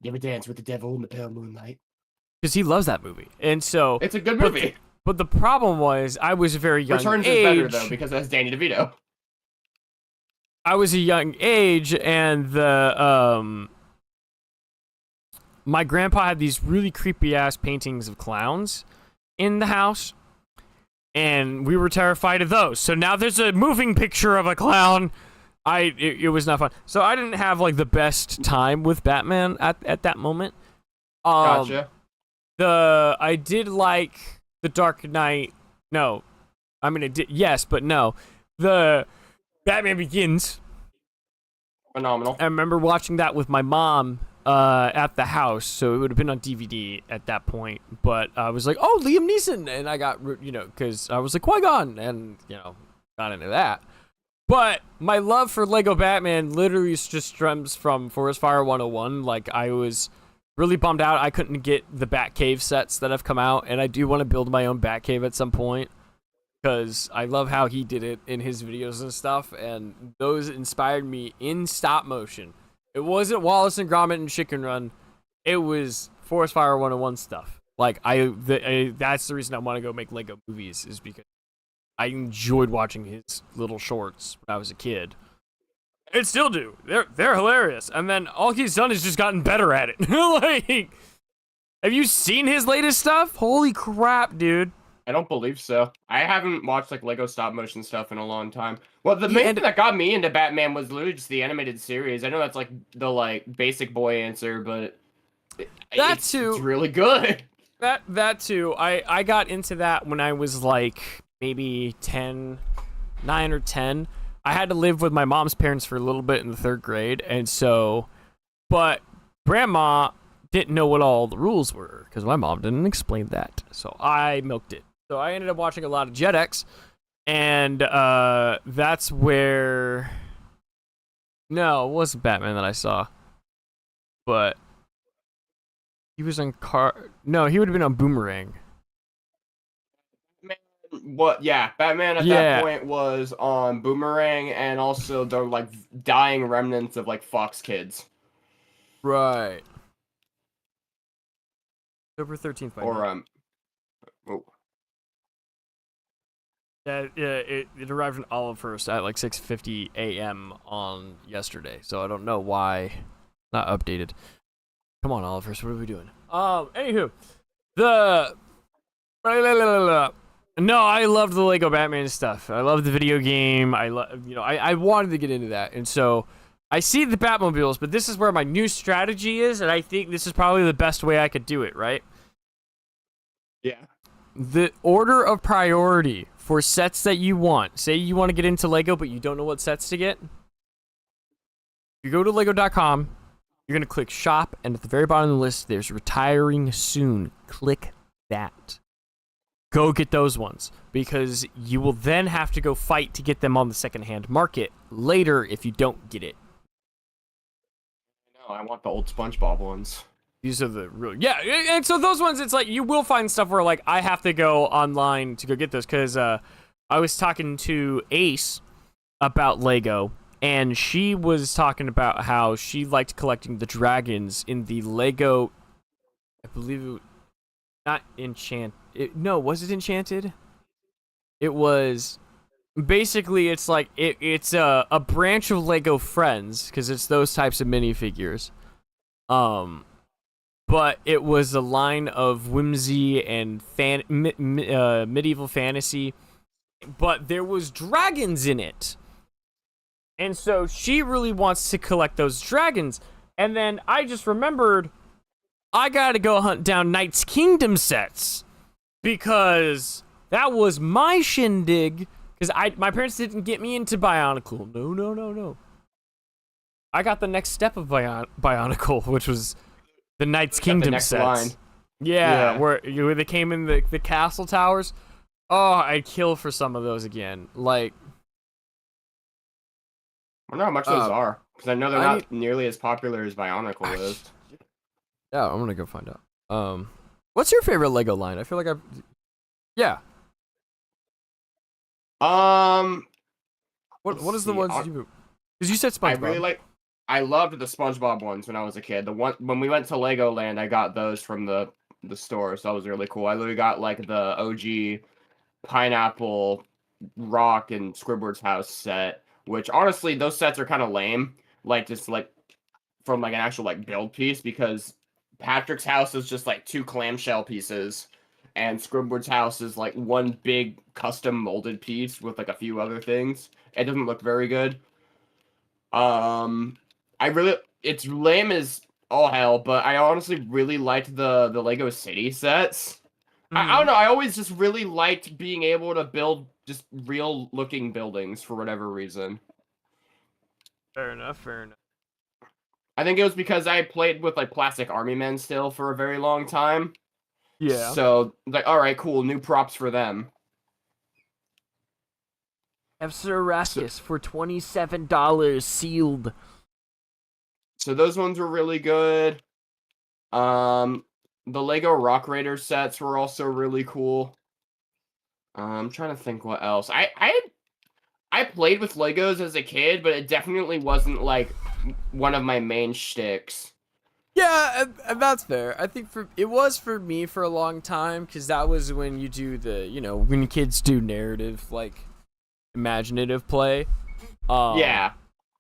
You ever dance with the devil in the pale moonlight? Because he loves that movie, and so it's a good movie. But the problem was, I was a very young Returns age. is better though because that's Danny DeVito. I was a young age, and my grandpa had these really creepy ass paintings of clowns in the house, and we were terrified of those. So now there's a moving picture of a clown. It was not fun. So I didn't have like the best time with Batman at that moment. Gotcha. I did like The Dark Knight. No, I mean I did. Yes, but no. The Batman Begins. Phenomenal. I remember watching that with my mom at the house, so it would have been on DVD at that point. But I was like, oh, Liam Neeson, and I got, because I was like Qui-Gon, and got into that. But my love for Lego Batman literally just stems from Forest Fire 101. Like, I was really bummed out I couldn't get the Batcave sets that have come out, and I do want to build my own Batcave at some point, because I love how he did it in his videos and stuff, and those inspired me in stop motion. It wasn't Wallace and Gromit and Chicken Run. It was Forest Fire 101 stuff. Like, that's the reason I want to go make Lego movies, is because I enjoyed watching his little shorts when I was a kid. And still do. They're hilarious. And then all he's done is just gotten better at it. Like, have you seen his latest stuff? Holy crap, dude. I don't believe so. I haven't watched like Lego stop motion stuff in a long time. Well, the main thing that got me into Batman was literally just the animated series. I know that's like the basic boy answer, but it's really good. That too. I got into that when I was like maybe 9 or 10. I had to live with my mom's parents for a little bit in the 3rd grade, and so, but Grandma didn't know what all the rules were because my mom didn't explain that, so I milked it. So I ended up watching a lot of Jetix, and that's where, no, it wasn't Batman that I saw, but he was on no, he would have been on Boomerang. Batman at that point was on Boomerang, and also the like dying remnants of like Fox Kids. Right. October 13th. It arrived in Olivehurst at like 6:50 a.m. on yesterday, so I don't know why not updated. Come on, Olivehurst, what are we doing? Anywho, no, I loved the Lego Batman stuff. I love the video game. I wanted to get into that, and so I see the Batmobiles, but this is where my new strategy is, and I think this is probably the best way I could do it, right? Yeah. The order of priority for sets that you want. Say you want to get into Lego, but you don't know what sets to get. You go to Lego.com, you're going to click shop, and at the very bottom of the list, there's retiring soon. Click that. Go get those ones, because you will then have to go fight to get them on the secondhand market later if you don't get it. No, I want the old SpongeBob ones. These are the real, and so those ones, it's like you will find stuff where like I have to go online to go get those, because I was talking to Ace about Lego, and she was talking about how she liked collecting the dragons in the Lego, I believe not Enchanted. Was it Enchanted? It was basically, it's like it's a branch of Lego Friends, because it's those types of minifigures. But it was a line of whimsy and medieval fantasy, but there was dragons in it. And so she really wants to collect those dragons. And then I just remembered I gotta go hunt down Knight's Kingdom sets, because that was my shindig, because my parents didn't get me into Bionicle. No. I got the next step of Bionicle, which was the Knight's Kingdom sets. Line. Yeah, where they came in the castle towers. Oh, I'd kill for some of those again. Like, I wonder how much those are, because I know they're not nearly as popular as Bionicle is. Yeah, I'm gonna go find out. What's your favorite Lego line? I feel like Um, What let's is the see. ones you? Because you said I SpongeBob. really like. I loved the SpongeBob ones when I was a kid. The one when we went to Legoland, I got those from the store, so that was really cool. I literally got like the OG pineapple, rock, and Squidward's house set. Which honestly, those sets are kind of lame. Like just like from like an actual like build piece because Patrick's house is just like two clamshell pieces, and Squidward's house is like one big custom molded piece with like a few other things. It doesn't look very good. Um, I really it's lame as all hell, but I honestly really liked the Lego City sets. I don't Mhm. know. I always just really liked being able to build just real looking buildings for whatever reason. Fair enough. Fair enough. I think it was because I played with like plastic army men still for a very long time. Yeah. So like, all right, cool, new props for them. Have Sir So Raskus for $27 sealed. so those ones were really good. Um, the Lego Rock Raider sets were also really cool. I'm trying to think what else. I played with Legos as a kid, but it definitely wasn't like one of my main shticks. Yeah, and that's fair. I think it was for me for a long time because that was when you do when kids do narrative like imaginative play. Um, Yeah.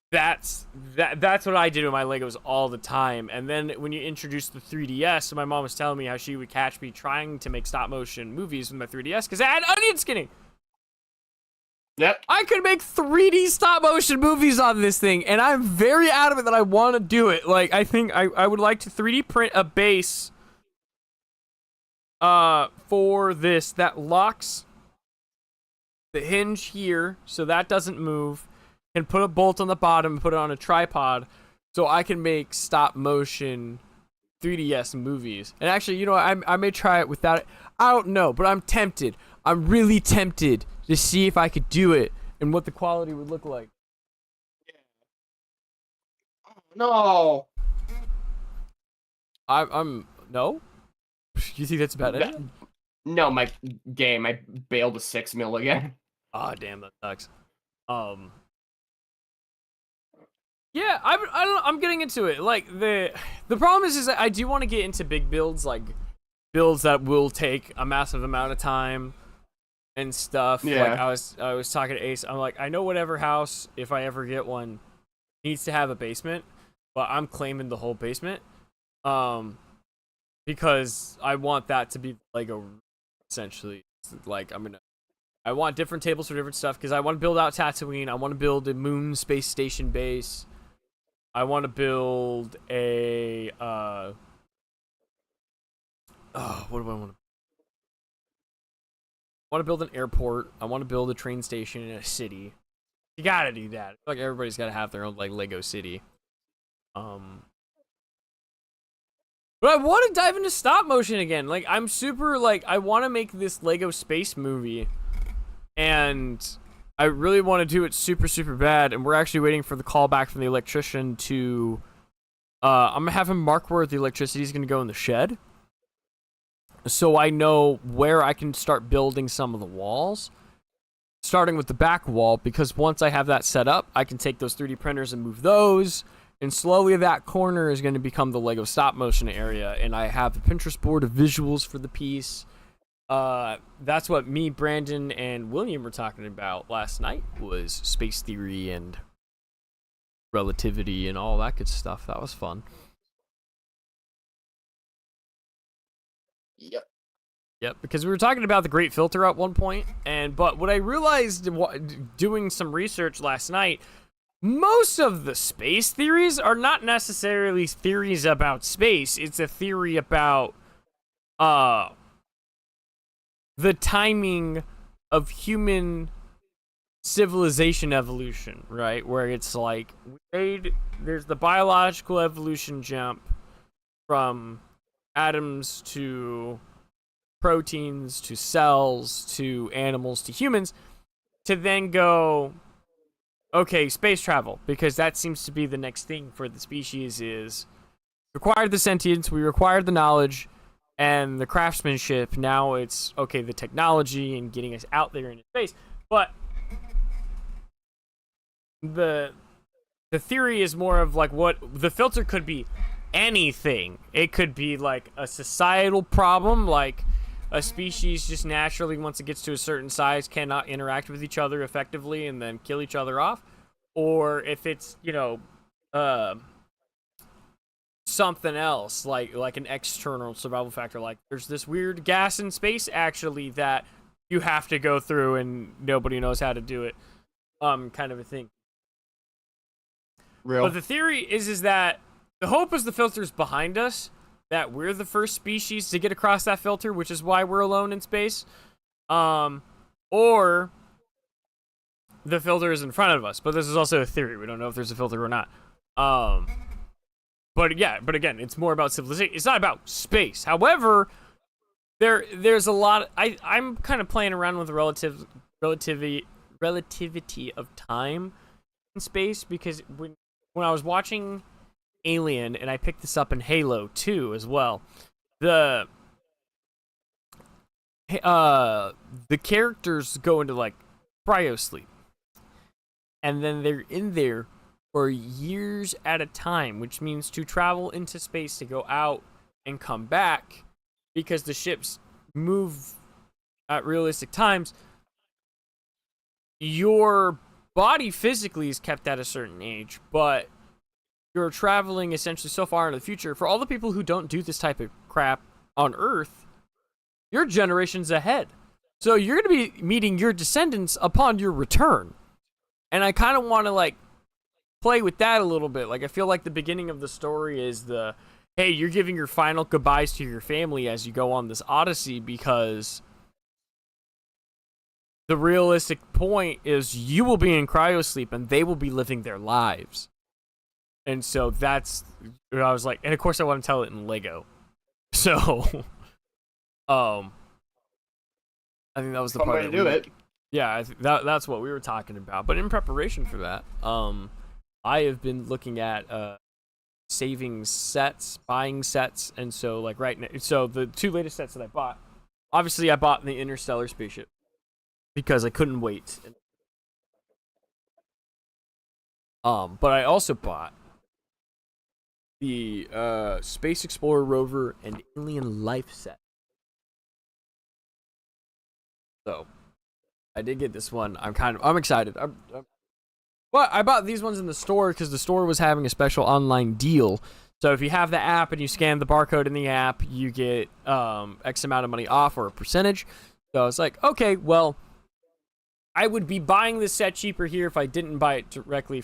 that's what I did with my Legos all the time. And then when you introduced the 3DS, so my mom was telling me how she would catch me trying to make stop motion movies with my 3DS because I had onion skinning. Yep. I could make 3D stop motion movies on this thing, and I'm very adamant that I want to do it. Like, I think I would like to 3D print a base for this that locks the hinge here so that doesn't move, and put a bolt on the bottom and put it on a tripod so I can make stop motion 3DS movies. And actually, I may try it without it. I don't know, but I'm tempted. I'm really tempted to see if I could do it and what the quality would look like. No. I'm no. You think that's about it? No, my game. I bailed a 6 mil again. Oh damn, that sucks. Um. Yeah, I don't know, I'm getting into it. Like the problem is that I do want to get into big builds, like builds that will take a massive amount of time and stuff. Yeah. Like I was talking to Ace. I'm like, I know whatever house, if I ever get one, needs to have a basement, but I'm claiming the whole basement. Because I want that to be Lego essentially. Like I want different tables for different stuff because I want to build out Tatooine. I want to build a moon space station base. I want to build a what do I want to? I want to build an airport. I want to build a train station in a city. You gotta do that. Like everybody's gotta have their own like Lego city. But I want to dive into stop motion again. Like I'm super like I want to make this Lego space movie, and I really want to do it super super bad. And we're actually waiting for the call back from the electrician to. I'm gonna have him mark where the electricity is gonna go in the shed, so I know where I can start building some of the walls. Starting with the back wall, because once I have that set up, I can take those 3D printers and move those. And slowly that corner is going to become the Lego stop motion area. And I have a Pinterest board of visuals for the piece. That's what me, Brandon, and William were talking about last night, was space theory and relativity and all that good stuff. That was fun. Yep. Yep, because we were talking about the Great Filter at one point, but what I realized doing some research last night, most of the space theories are not necessarily theories about space. It's a theory about the timing of human civilization evolution, right? Where it's like there's the biological evolution jump from atoms to proteins to cells to animals to humans, to then go, okay, space travel, because that seems to be the next thing for the species. Is required the sentience, we required the knowledge and the craftsmanship. Now it's okay, the technology and getting us out there into space. But the theory is more of like what the filter could be anything. It could be like a societal problem, like a species just naturally, once it gets to a certain size, cannot interact with each other effectively and then kill each other off. Or if it's, something else, like an external survival factor, like there's this weird gas in space actually that you have to go through and nobody knows how to do it, kind of a thing. Real. But the theory is that the hope is the filter's behind us, that we're the first species to get across that filter, which is why we're alone in space. Or the filter is in front of us, but this is also a theory. We don't know if there's a filter or not. But again, it's more about civilization. It's not about space. However, there's a lot. I'm kind of playing around with the relativity of time in space, because when I was watching Alien, and I picked this up in Halo 2 as well, the characters go into like cryo sleep, and then they're in there for years at a time, which means to travel into space, to go out and come back, because the ships move at realistic times, your body physically is kept at a certain age, but you're traveling essentially so far into the future. For all the people who don't do this type of crap on Earth, you're generations ahead. So you're going to be meeting your descendants upon your return. And I kind of want to like play with that a little bit. Like, I feel like the beginning of the story is hey, you're giving your final goodbyes to your family as you go on this odyssey, because the realistic point is you will be in cryosleep and they will be living their lives. And so that's, I was like, and of course I want to tell it in Lego. So, I think that was the Fun part way to do it. Yeah, that's what we were talking about. But in preparation for that, I have been looking at saving sets, buying sets, and so like right now, so the two latest sets that I bought, obviously I bought the Interstellar spaceship because I couldn't wait. But I also bought the Space Explorer rover and Alien Life set. So I did get this one. I'm excited. But I bought these ones in the store because the store was having a special online deal. So if you have the app and you scan the barcode in the app, you get X amount of money off, or a percentage. So I was like, okay, well, I would be buying this set cheaper here if I didn't buy it directly.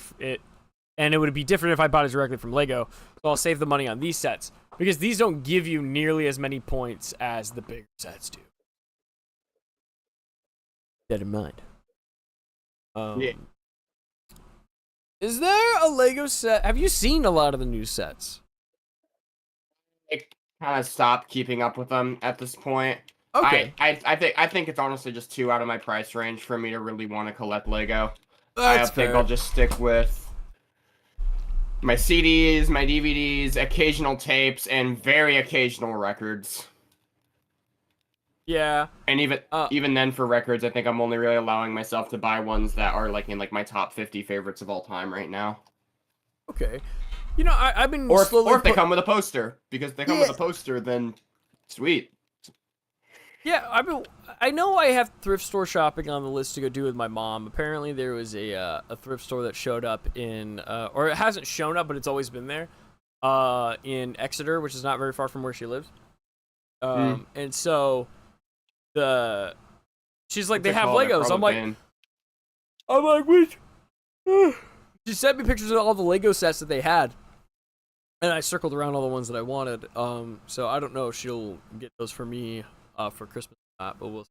And it would be different if I bought it directly from Lego. So I'll save the money on these sets, because these don't give you nearly as many points as the bigger sets do. That in mind. Yeah. Is there a Lego set? Have you seen a lot of the new sets? I kind of stopped keeping up with them at this point. Okay. I think it's honestly just too out of my price range for me to really want to collect Lego. That's I think fair. I'll just stick with my CDs, my DVDs, occasional tapes, and very occasional records. Yeah. And even then, for records, I think I'm only really allowing myself to buy ones that are like in like my top 50 favorites of all time right now. Okay. You know, I've been Or slowly if they come with a poster, because if they come with a poster, then sweet. Yeah, I know I have thrift store shopping on the list to go do with my mom. Apparently there was a thrift store that showed up in or it hasn't shown up, but it's always been there in Exeter, which is not very far from where she lives. And so she's like, they have Legos. I'm like, which? She sent me pictures of all the Lego sets that they had, and I circled around all the ones that I wanted. So I don't know if she'll get those for me for Christmas or not, but we'll.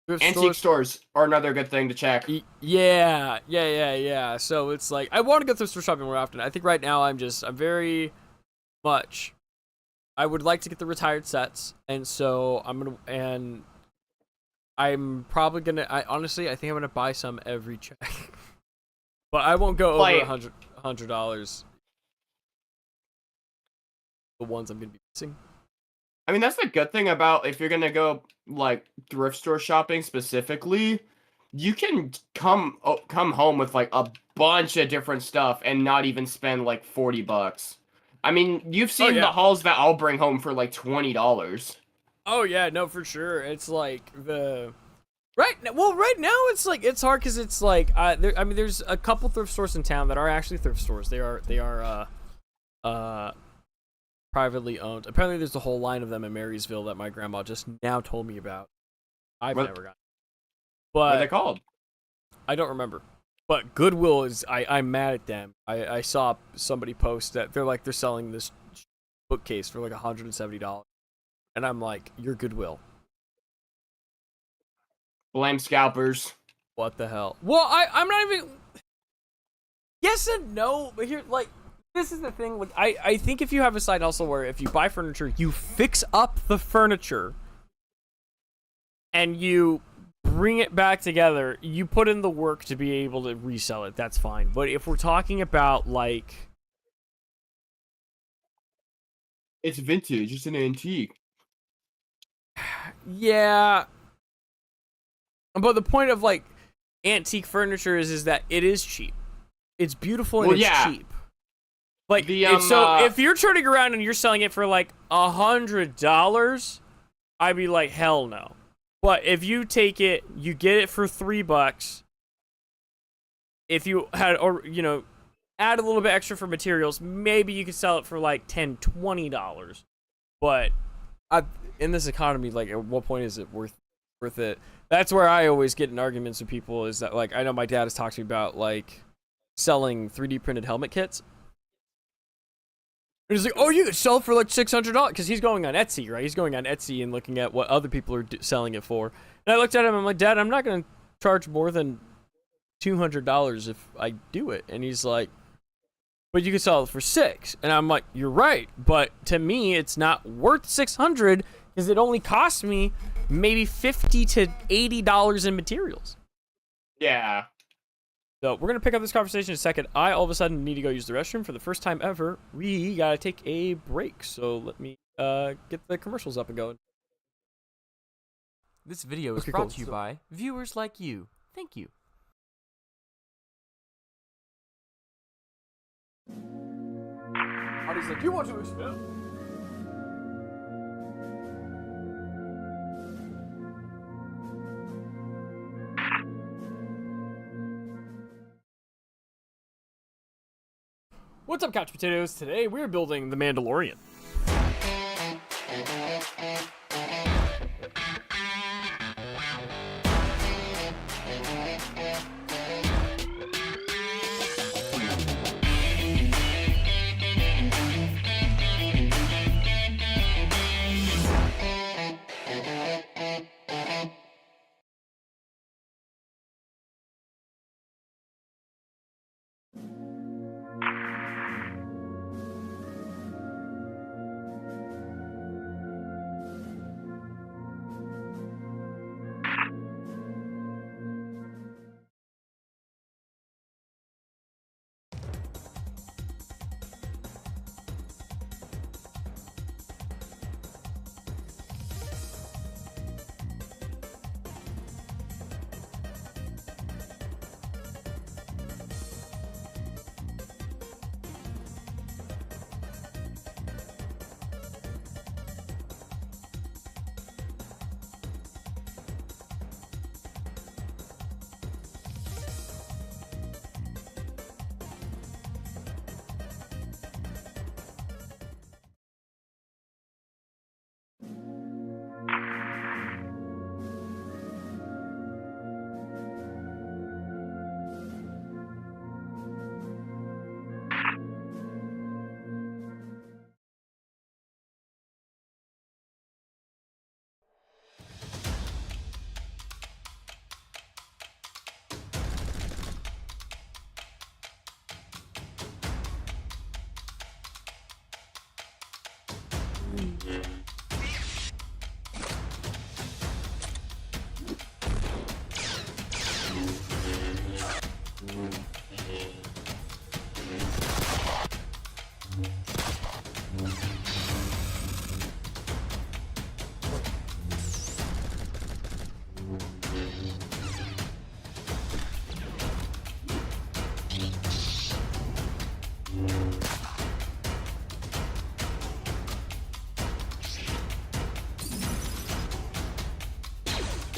Antique stores are another good thing to check. Yeah. So it's like, I want to go thrift store shopping more often. I think right now I'm very much. I would like to get the retired sets, and so I'm probably gonna. I think I'm gonna buy some every check, but I won't go over $100. The ones I'm gonna be missing. I mean, that's the good thing about if you're gonna go like thrift store shopping specifically, you can come home with like a bunch of different stuff and not even spend like $40. I mean, you've Oh seen the yeah. hauls that I'll bring home for like $20. Oh yeah, no, for sure. It's like right now it's like it's hard because it's like I mean, there's a couple thrift stores in town that are actually thrift stores. They are privately owned. Apparently, there's a whole line of them in Marysville that my grandma just now told me about. I've never gotten, What are they but called? I don't remember. But Goodwill is I'm mad at them. I saw somebody post that they're selling this bookcase for like $170, and I'm like, you're Goodwill. Blame scalpers. What the hell? Well, I'm not even. Yes and no, but here, like, this is the thing. Like, I think if you have a side hustle where if you buy furniture, you fix up the furniture, and you bring it back together, you put in the work to be able to resell it. That's fine. But if we're talking about like, It's vintage. It's an antique. yeah. But the point of like antique furniture is that it is cheap. It's beautiful and it's cheap. Like so, if you're turning around and you're selling it for like $100, I'd be like, hell no. But if you take it, you get it for $3. If you had, or add a little bit extra for materials, maybe you could sell it for like $10-$20. But in this economy, like, at what point is it worth it? That's where I always get in arguments with people. Is that, like, I know my dad has talked to me about like selling 3D printed helmet kits. And he's like, oh, you could sell it for like $600 because he's going on Etsy, right? He's going on Etsy and looking at what other people are selling it for. And I looked at him, I'm like, Dad, I'm not going to charge more than $200 if I do it. And he's like, but you could sell it for $600. And I'm like, you're right, but to me, it's not worth $600 because it only cost me maybe $50 to $80 in materials. Yeah. So we're gonna pick up this conversation in a second. I all of a sudden need to go use the restroom for the first time ever. We gotta take a break, so let me get the commercials up and going. This video is brought to you by viewers like you. Thank you. Artie's like, you want to expand? What's up, Couch Potatoes? Today we're building the Mandalorian.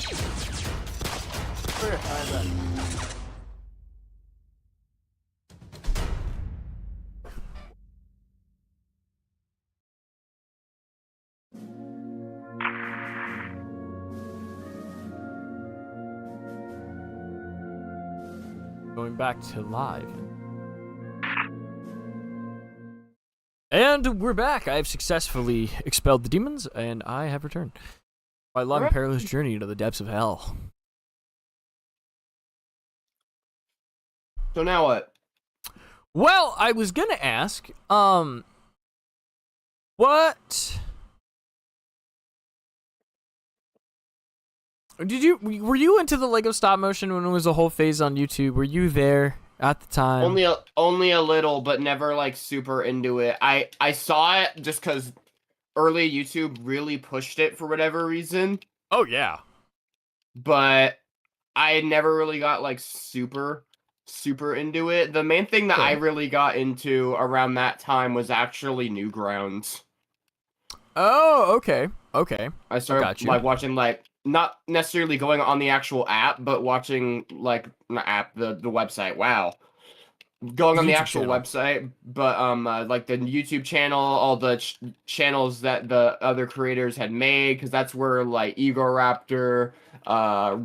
Where did I find that? Going back to live. And we're back. I have successfully expelled the demons, and I have returned. My long and perilous journey into the depths of hell. So now what? Well, I was gonna ask, what were you into the Lego stop motion when it was a whole phase on YouTube? Were you there at the time? Only a little, but never like super into it. I saw it just because early YouTube really pushed it for whatever reason, Oh yeah. but I never really got like super into it. The main thing that I Okay. really got into around that time was actually Newgrounds. Oh, okay. Okay. I started got you. like watching like not necessarily going on the actual app, but watching like not app the website. Wow. Going on the YouTube actual channel. website, but like the YouTube channel, all the channels that the other creators had made, because that's where like Ego Raptor,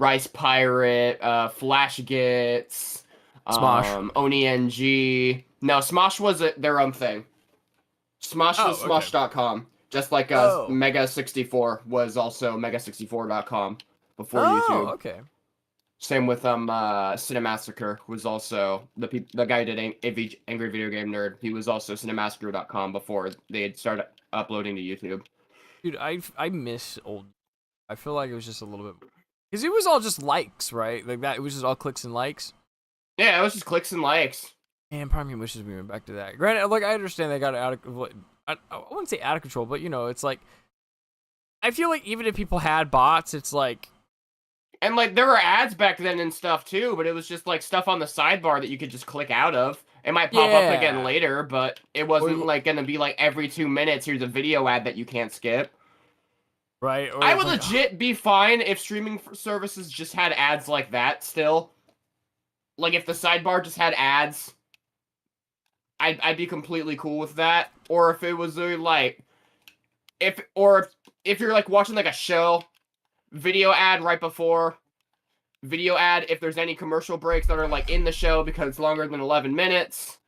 Rice Pirate, Flash Gets, Smosh. Oni NG. No, Smosh was their own thing. Smosh was Oh, okay. Smosh.com. Just like Oh. Mega64 was also Mega64.com before Oh, YouTube. okay. Same with Cinemassacre was also the guy who did Angry Video Game Nerd. He was also Cinemassacre.com before they had started uploading to YouTube. Dude, I miss old. I feel like it was just a little bit, because it was all just likes, right? Like that. It was just all clicks and likes. Yeah, it was just clicks and likes. Man, part of me wishes we went back to that. Granted, like I understand they got it out of. I wouldn't say out of control, but you know, it's like. I feel like even if people had bots, it's like. And like there were ads back then and stuff too, but it was just like stuff on the sidebar that you could just click out of. It might pop up again Yeah. later, but it wasn't like gonna be like every 2 minutes here's a video ad that you can't skip. Right. Or I it's would like, legit be fine if streaming services just had ads like that still. Like if the sidebar just had ads, I'd be completely cool with that. Or if it was like if you're like watching like a show, video ad right before, video ad if there's any commercial breaks that are like in the show because it's longer than 11 minutes,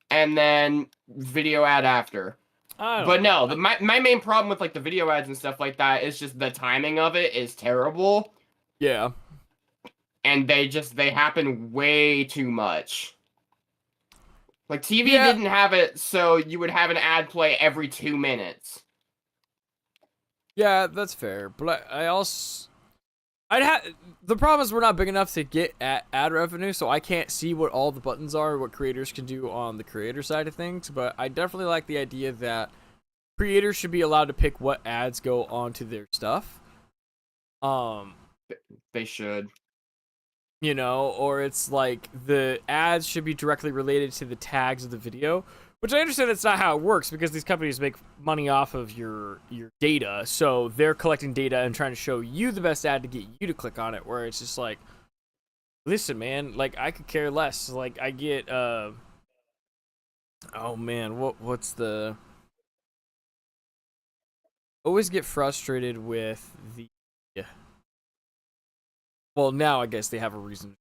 and then video ad after. But no, my main problem with like the video ads and stuff like that is just the timing of it is terrible. Yeah. And they happen way too much. Like TV Yeah. didn't have it, so you would have an ad play every 2 minutes. Yeah, that's fair. But the problem is we're not big enough to get ad revenue, so I can't see what all the buttons are, what creators can do on the creator side of things. But I definitely like the idea that creators should be allowed to pick what ads go onto their stuff. They should. You know, or it's like the ads should be directly related to the tags of the video, which I understand that's not how it works because these companies make money off of your data, so they're collecting data and trying to show you the best ad to get you to click on it, where it's just like, listen, man, like I could care less. Like I get oh man, what's the always get frustrated with the well, now I guess they have a reason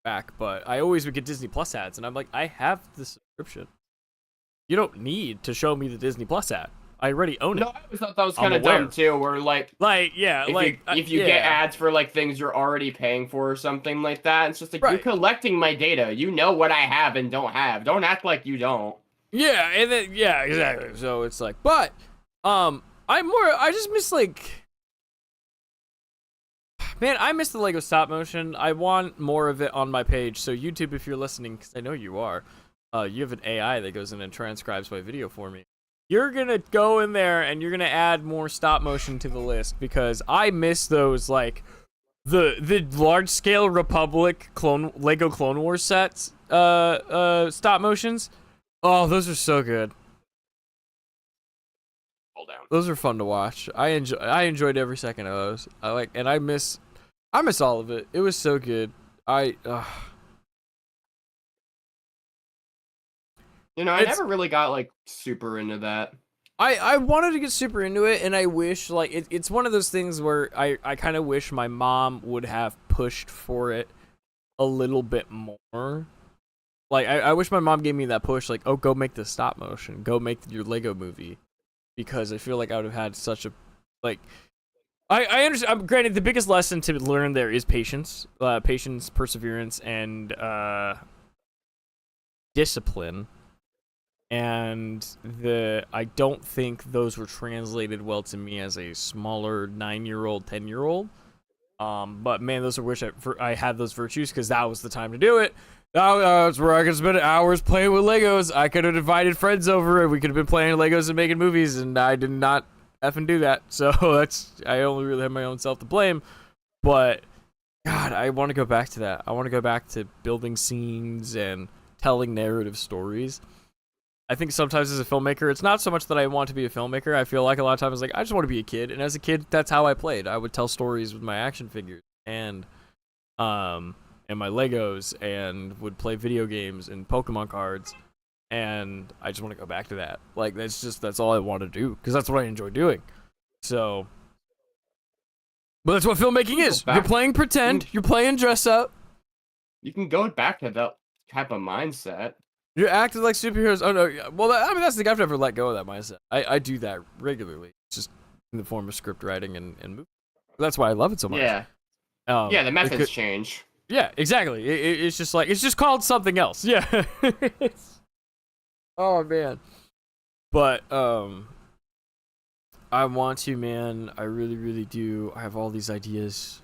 back, but I always would get Disney Plus ads, and I'm like, I have the subscription. You don't need to show me the Disney Plus ad. I already own it. No, I always thought that was kind of dumb too. Where like yeah, if you get ads for like things you're already paying for or something like that, it's just like you're collecting my data. You know what I have and don't have. Don't act like you don't. Yeah, and then yeah, exactly. So it's like, but I just miss like. Man, I miss the Lego stop motion. I want more of it on my page. So YouTube, if you're listening, because I know you are, you have an AI that goes in and transcribes my video for me. You're gonna go in there and you're gonna add more stop motion to the list because I miss those like the large scale Republic Lego Clone Wars sets stop motions. Oh, those are so good. Hold down. Those are fun to watch. I enjoyed every second of those. I miss I miss all of it. It was so good. I You know, I It's- never really got like super into that. I wanted to get super into it, and I wish like it's one of those things where I kind of wish my mom would have pushed for it a little bit more. Like I wish my mom gave me that push, like, oh, go make the stop motion, go make your Lego movie, because I feel like I would have had such a like. I understand. Granted, the biggest lesson to learn there is patience, perseverance, and discipline. And I don't think those were translated well to me as a smaller 9-year-old, 10-year-old. But man, those are wish I had those virtues, because that was the time to do it. That's where I could spend hours playing with Legos. I could have invited friends over, and we could have been playing Legos and making movies, and I did not effing do that. So I only really have my own self to blame. But God, I want to go back to that. I want to go back to building scenes and telling narrative stories. I think sometimes as a filmmaker, it's not so much that I want to be a filmmaker. I feel like a lot of times, like, I just want to be a kid. And as a kid, that's how I played. I would tell stories with my action figures and my Legos, and would play video games and Pokemon cards. And I just want to go back to that. Like, that's all I want to do, because that's what I enjoy doing. So, but that's what filmmaking is. You're playing pretend. You're playing dress up. You can go back to that type of mindset. You're acting like superheroes. Oh no! Well, I mean, that's the thing. I've never let go of that mindset. I do that regularly, just in the form of script writing and movie. That's why I love it so much. Yeah. Yeah, the methods change. Yeah, exactly. It's just like, it's just called something else. Yeah. Oh man. But I want to, man. I really, really do. I have all these ideas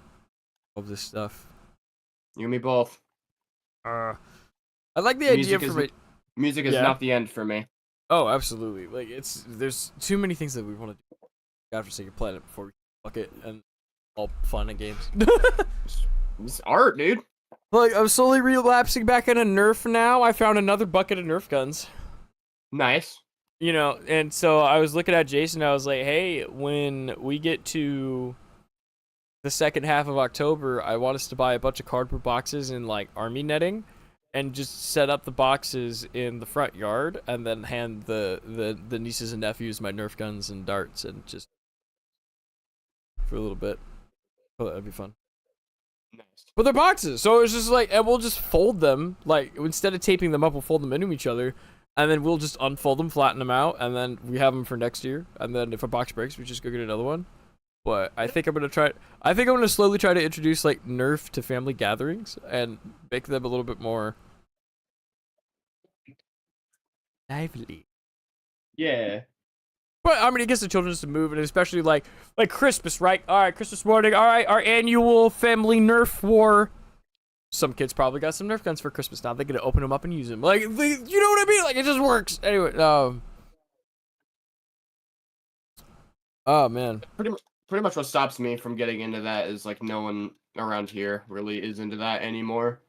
of this stuff. You and me both. I like the idea for me. Music is not the end for me. Oh, absolutely. Like, there's too many things that we want to do. God forsake your planet before we fuck it and all fun and games. It's art, dude. Like, I'm slowly relapsing back into Nerf now. I found another bucket of Nerf guns. Nice. You know, and so I was looking at Jason, I was like, hey, when we get to the second half of October, I want us to buy a bunch of cardboard boxes and, like, army netting, and just set up the boxes in the front yard, and then hand the nieces and nephews my Nerf guns and darts, and just for a little bit. Oh, that'd be fun. Nice. But they're boxes, so it's just like, and we'll just fold them. Like, instead of taping them up, we'll fold them into each other, and then we'll just unfold them, flatten them out, and then we have them for next year. And then if a box breaks, we just go get another one. But I think I'm gonna slowly try to introduce, like, Nerf to family gatherings and make them a little bit more lively. Yeah. But I mean, it gets the children to move, and especially like Christmas, right? All right, Christmas morning. All right, our annual family Nerf war. Some kids probably got some Nerf guns for Christmas. Now they're gonna open them up and use them. Like, you know what I mean? Like, it just works. Anyway, oh man. Pretty much what stops me from getting into that is, like, no one around here really is into that anymore.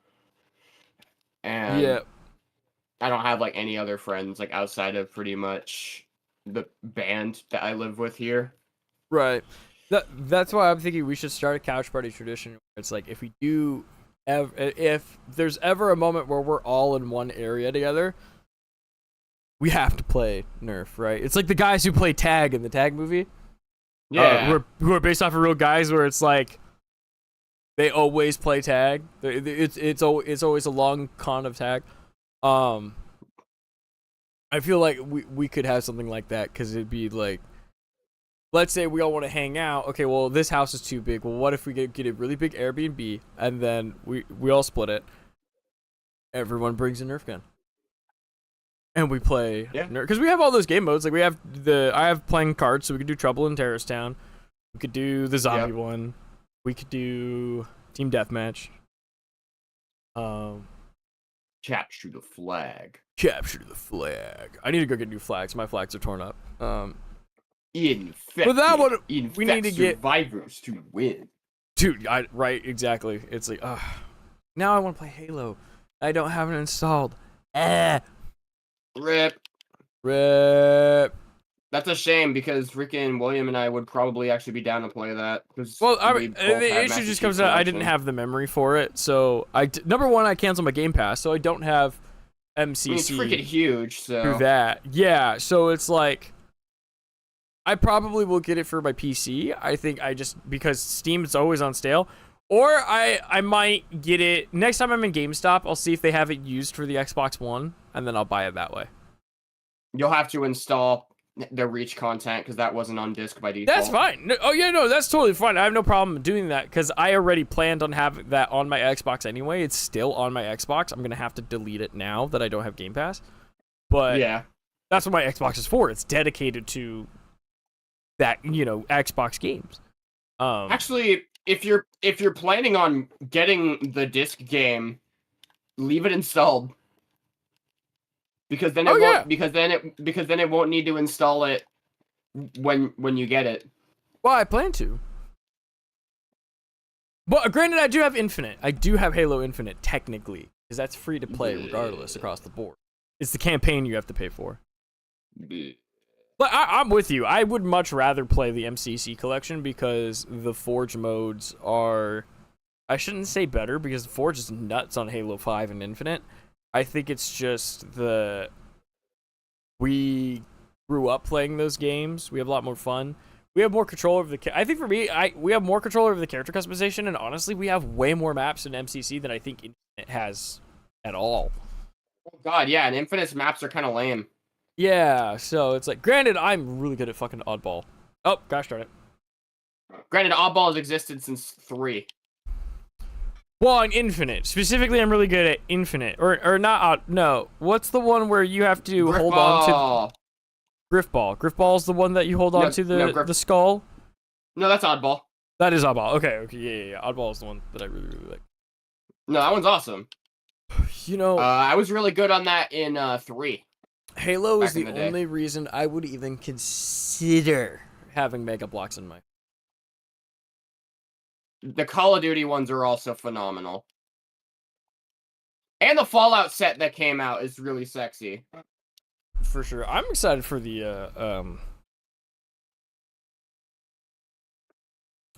And Yeah. I don't have, like, any other friends, like, outside of pretty much the band that I live with here. Right. That's why I'm thinking we should start a couch party tradition. It's like, if there's ever a moment where we're all in one area together, we have to play Nerf, right? It's like the guys who play tag in the Tag movie. Yeah. Who are based off of real guys, where it's like they always play tag. It's always a long con of tag. I feel like we could have something like that, because it'd be like, let's say we all want to hang out. Okay, well, this house is too big. Well, what if we get a really big Airbnb, and then we all split it? Everyone brings a Nerf gun, and we play Nerf, because we have all those game modes. Like, I have playing cards, so we could do Trouble in Terrorist Town. We could do the zombie one. We could do Team Deathmatch. Capture the flag. Capture the flag. I need to go get new flags. My flags are torn up. Infect. But that one, Infect we need to get survivors to win. Dude, right, exactly. It's like, now I want to play Halo. I don't have it installed. Rip. Rip. That's a shame because freaking William and I would probably actually be down to play that. Well, We both have the issue Master just Chief comes out I didn't Collection. have the memory for it. So number one, I canceled my Game Pass, so I don't have MCC. I mean, it's freaking huge, so through that. Yeah, so it's like I probably will get it for my PC. I think because Steam is always on sale. Or I might get it next time I'm in GameStop. I'll see if they have it used for the Xbox One, and then I'll buy it that way. you'll have to install the Reach content because that wasn't on disc by default. That's fine. Oh yeah, no, that's totally fine. I have no problem doing that because I already planned on having that on my Xbox anyway. It's still on my Xbox. I'm gonna have to delete it now that I don't have Game Pass. But Yeah. that's what my Xbox is for. It's dedicated to that, Xbox games. Actually, if you're planning on getting the disc game, leave it installed. Because then it won't need to install it when you get it. Well, I plan to. But granted, I do have Infinite. I do have Halo Infinite technically, because that's free to play regardless across the board. It's the campaign you have to pay for. But I'm with you. I would much rather play the MCC collection because the Forge modes are, I shouldn't say better because Forge is nuts on Halo 5 and Infinite. I think it's just we grew up playing those games. We have a lot more fun. We have more control over I think for me, we have more control over the character customization, and honestly, we have way more maps in MCC than I think Infinite has at all. Oh god, yeah, and Infinite's maps are kind of lame. Yeah, so it's like, granted, I'm really good at fucking Oddball. Oh, gosh darn it. Granted, Oddball has existed since 3. Well, on Infinite. Specifically, I'm really good at Infinite. Or not, no. What's the one where you have to hold on to... Griffball. Griffball's the one that you hold on to the skull? No, that's Oddball. That is Oddball. Okay, yeah. Oddball is the one that I really, really like. No, that one's awesome. I was really good on that in 3. Halo is the only reason I would even consider having Mega Blocks in my... The Call of Duty ones are also phenomenal. And the Fallout set that came out is really sexy. For sure. I'm excited for the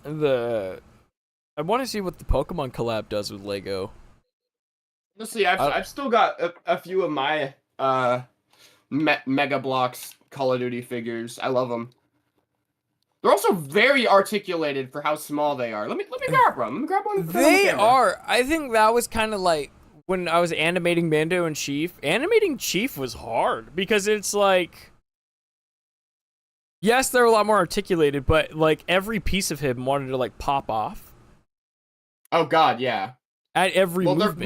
I want to see what the Pokemon collab does with Lego. Honestly, I've still got a few of my Mega Bloks Call of Duty figures. I love them. They're also very articulated for how small they are. Let me grab one. Let me grab one. They are. I think that was kind of like when I was animating Mando and Chief. Animating Chief was hard because it's like, yes, they're a lot more articulated, but like every piece of him wanted to like pop off. Oh god, yeah. At every movement.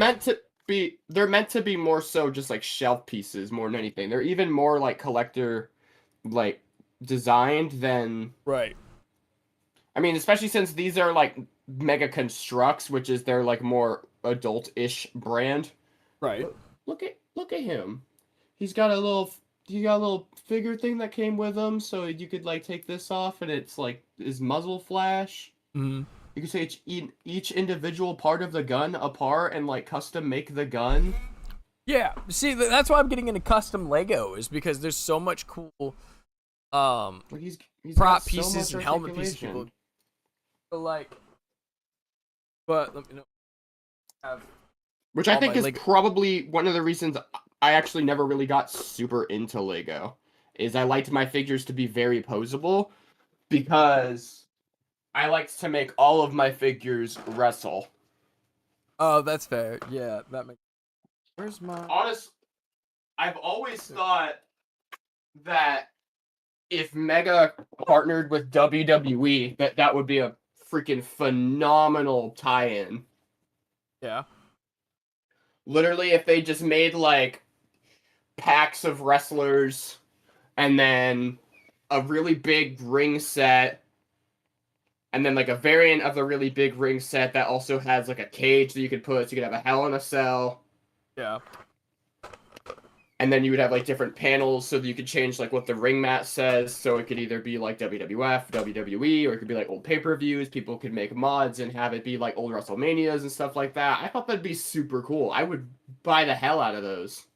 They're meant to be more so just like shelf pieces more than anything. They're even more like collector like designed than right. I mean, especially since these are like Mega Constructs, which is their like more adult-ish brand. Right. Look at him. He's got a little figure thing that came with him, so you could like take this off and it's like his muzzle flash. Mm-hmm. You could take each individual part of the gun apart and like custom make the gun. Yeah, see, that's why I'm getting into custom Lego, is because there's so much cool He's prop got so pieces much and helmet pieces. articulation. People, so like, but let me know. Which I think is Lego. probably one of the reasons I actually never really got super into Lego. Is I liked my figures to be very posable because I liked to make all of my figures wrestle. Oh, that's fair. Yeah, that makes. Where's my? I've always thought that if Mega partnered with WWE, that would be a freaking phenomenal tie-in. Yeah. Literally, if they just made like packs of wrestlers and then a really big ring set and then like a variant of the really big ring set that also has like a cage that you could put, so you could have a Hell in a Cell. Yeah. And then you would have like different panels so that you could change like what the ring mat says. So it could either be like WWF, WWE, or it could be like old pay-per-views. People could make mods and have it be like old WrestleManias and stuff like that. I thought that'd be super cool. I would buy the hell out of those.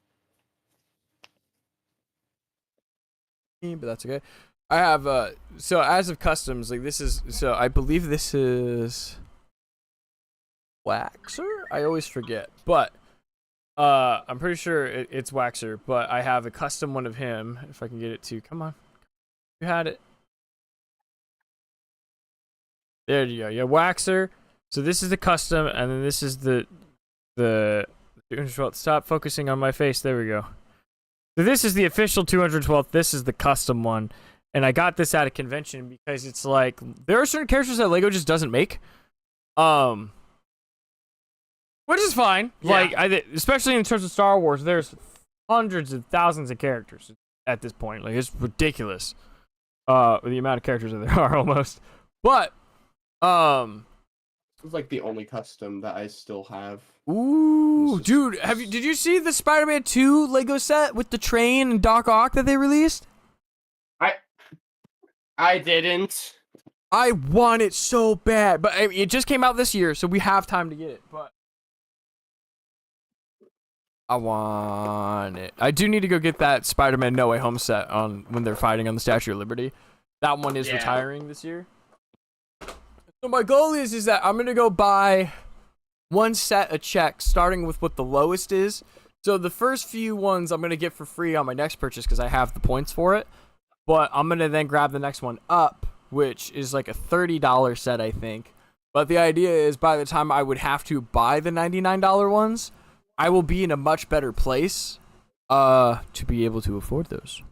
but that's okay. I have so as of customs, like this is so I believe this is Waxer. I always forget, but I'm pretty sure it's Waxer. But I have a custom one of him. If I can get it to come on, you had it. There you go. Yeah, Waxer. So this is the custom, and then this is the stop focusing on my face. There we go. So this is the official 212th. This is the custom one. And I got this at a convention because it's like there are certain characters that Lego just doesn't make. Which is fine. Yeah. Like especially in terms of Star Wars, there's hundreds of thousands of characters at this point. Like it's ridiculous. The amount of characters that there are almost. But It's like the only custom that I still have. ooh, dude, did you see the Spider-Man 2 Lego set with the train and Doc Ock that they released? I didn't. I want it so bad, but I mean, it just came out this year, so we have time to get it. But I want it. I do need to go get that Spider-Man No Way Home set on when they're fighting on the Statue of Liberty. That one is retiring this year. So my goal is that I'm gonna go buy one set of checks, starting with what the lowest is. So the first few ones I'm gonna get for free on my next purchase because I have the points for it. But I'm gonna then grab the next one up, which is like a $30 set, I think. But the idea is by the time I would have to buy the $99 ones, I will be in a much better place to be able to afford those.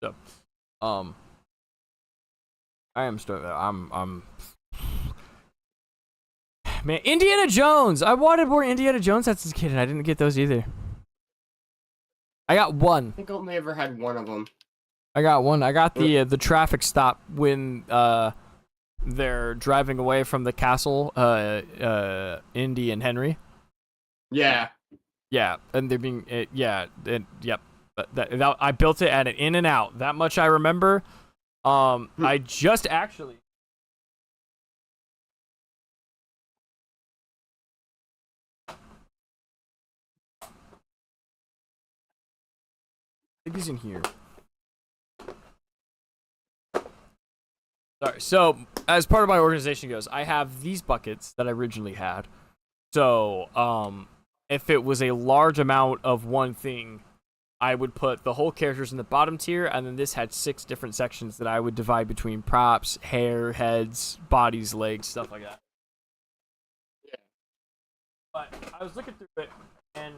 So, I am I'm man, Indiana Jones. I wanted more Indiana Jones sets as a kid, and I didn't get those either. I got one. I think I only ever had one of them. I got one. I got the traffic stop when they're driving away from the castle, Indy and Henry. Yeah. Yeah, and they're being yep. But that I built it at an in and out. That much I remember. I just actually. I think he's in here. Sorry. So, as part of my organization goes, I have these buckets that I originally had. So, if it was a large amount of one thing, I would put the whole characters in the bottom tier, and then this had 6 different sections that I would divide between props, hair, heads, bodies, legs, stuff like that. Yeah. But I was looking through it, and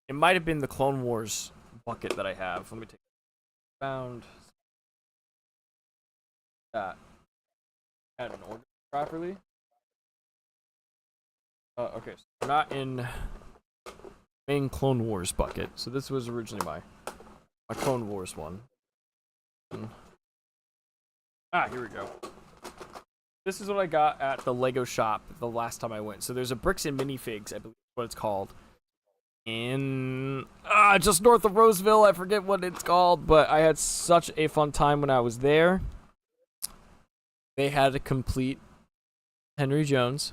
it might have been the Clone Wars bucket that I have. Let me take it. Found that I had an order properly. Okay, so we're not in main Clone Wars bucket. So this was originally my Clone Wars one. Here we go. This is what I got at the Lego shop the last time I went. So there's a Bricks and Minifigs, I believe is what it's called. In just north of Roseville. I forget what it's called, but I had such a fun time when I was there. They had a complete Henry Jones.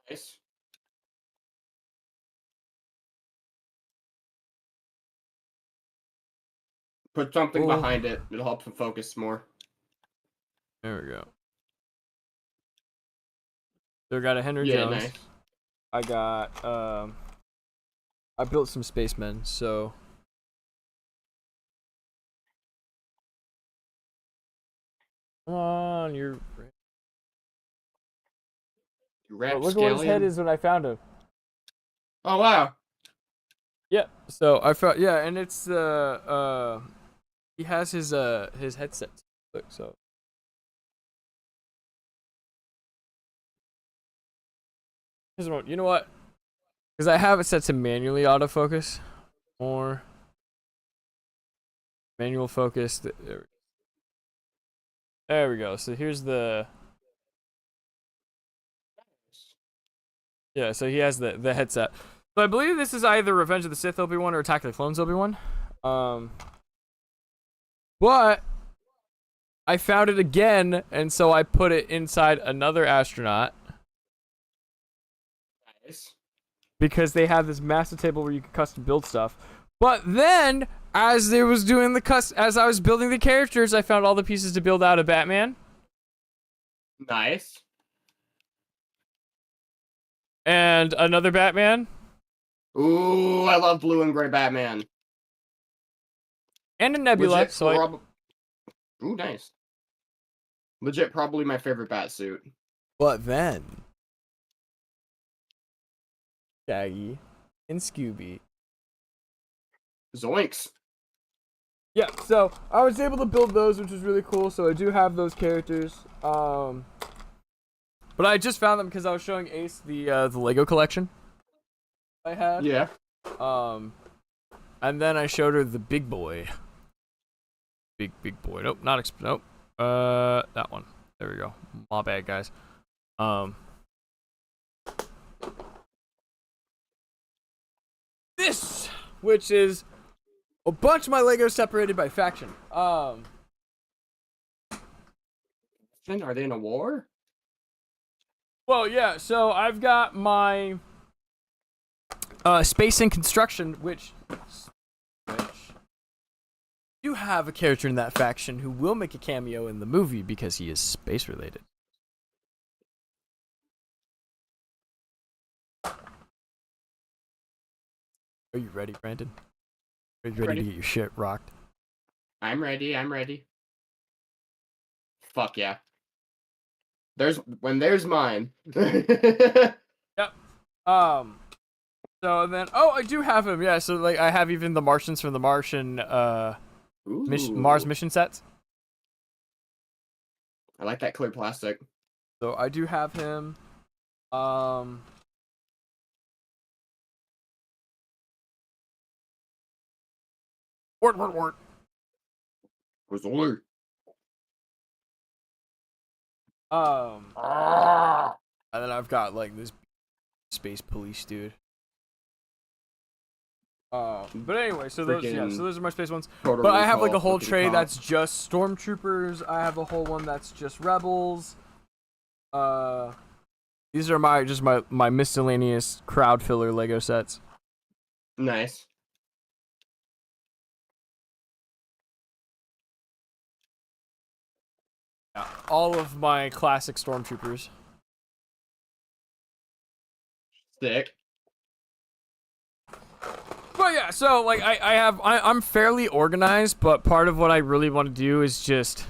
Nice. Put something behind it. It'll help them focus more. There we go. So I got a Henry Jones. Nice. I got I built some spacemen, so come on, you're look at what his head is when I found him. Oh wow. Yeah, so I found and it's he has his headset. So you know what? Because I have it set to manually autofocus, or manual focus. There we go. So here's the. Yeah, so he has the headset. So I believe this is either Revenge of the Sith Obi-Wan or Attack of the Clones Obi-Wan. But I found it again, and so I put it inside another astronaut. Nice. because they had this massive table where you could custom build stuff. But then, as I was building the characters, I found all the pieces to build out a Batman. Nice. And another Batman. Ooh, I love blue and gray Batman. And a Nebula. Ooh, nice. Legit, probably my favorite bat suit. But then, Shaggy and Scooby. Zoinks. Yeah, so I was able to build those, which was really cool. So I do have those characters. But I just found them because I was showing Ace the Lego collection I had. Yeah. And then I showed her the big boy. Big boy. Nope, nope. That one. There we go. My bad, guys. This, which is a bunch of my Legos separated by faction. Are they in a war? Well, yeah. So I've got my space and construction, which do have a character in that faction who will make a cameo in the movie because he is space related. Are you ready, Brandon? Are you ready to get your shit rocked? I'm ready. Fuck yeah. There's mine. Yep. So then, I do have him. Yeah. So like, I have even the Martians from the Martian Mars mission sets. I like that clear plastic. So I do have him. Wart. Was only. And then I've got like this space police dude. But anyway, so those are my space ones. But I have like a whole tray that's just stormtroopers. I have a whole one that's just rebels. These are my miscellaneous crowd filler Lego sets. Nice. Yeah, all of my classic stormtroopers. Sick. But yeah, so like I'm fairly organized, but part of what I really want to do is just,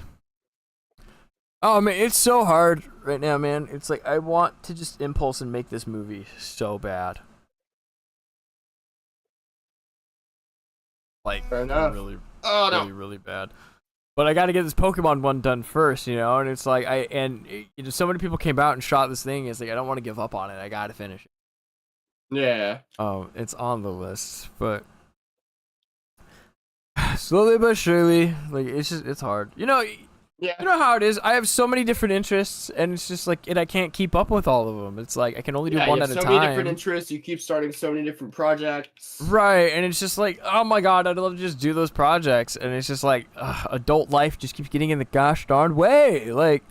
oh man, it's so hard right now, man. It's like I want to just impulse and make this movie so bad. Like fair enough. really bad. But I got to get this Pokemon one done first, you know. And it's like so many people came out and shot this thing. It's like I don't want to give up on it. I got to finish it. Yeah. It's on the list, but slowly but surely, like it's hard. You know, Yeah. You know how it is. I have so many different interests, and it's just like, I can't keep up with all of them. It's like I can only do one at a time. So many different interests. You keep starting so many different projects. Right, and it's just like, oh my god, I'd love to just do those projects, and it's just like, adult life just keeps getting in the gosh darn way. Like,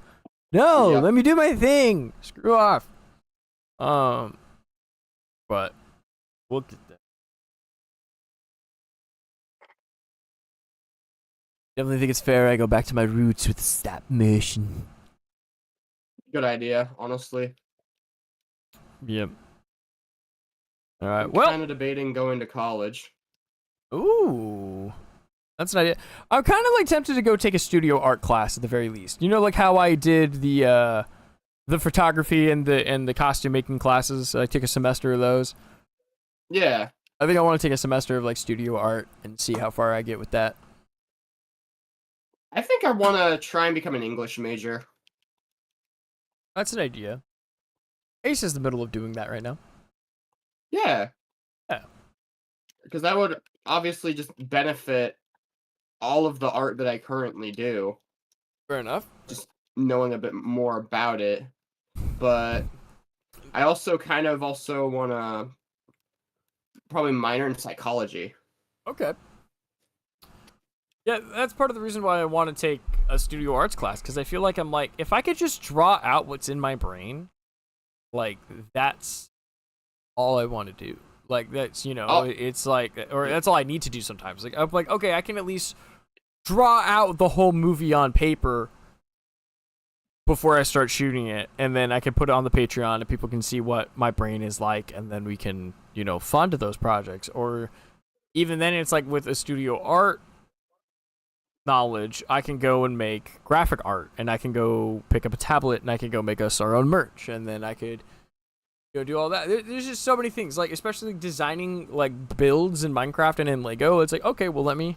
no, let me do my thing. Screw off. But we'll get there. Definitely think it's fair I go back to my roots with stop motion. Good idea, honestly. Yep. All right. Well, kind of debating going to college. Ooh, that's an idea. I'm kind of like tempted to go take a studio art class at the very least. You know, like how I did the photography and the costume making classes. I took a semester of those. Yeah. I think I want to take a semester of like studio art and see how far I get with that. I think I want to try and become an English major. That's an idea. Ace is in the middle of doing that right now. Yeah. Yeah. Because that would obviously just benefit all of the art that I currently do. Fair enough. Just knowing a bit more about it. But I also want to probably minor in psychology. Okay. Yeah, that's part of the reason why I want to take a studio arts class, because I feel like I'm like, if I could just draw out what's in my brain, like, that's all I want to do. Like that's Oh. it's like, or that's all I need to do sometimes. Like I'm like, okay, I can at least draw out the whole movie on paper before I start shooting it, and then I can put it on the Patreon and people can see what my brain is like, and then we can fund those projects. Or even then, it's like with a studio art knowledge, I can go and make graphic art, and I can go pick up a tablet and I can go make us our own merch, and then I could do all that. There's just so many things, like especially designing like builds in Minecraft and in Lego. It's like, okay, well, let me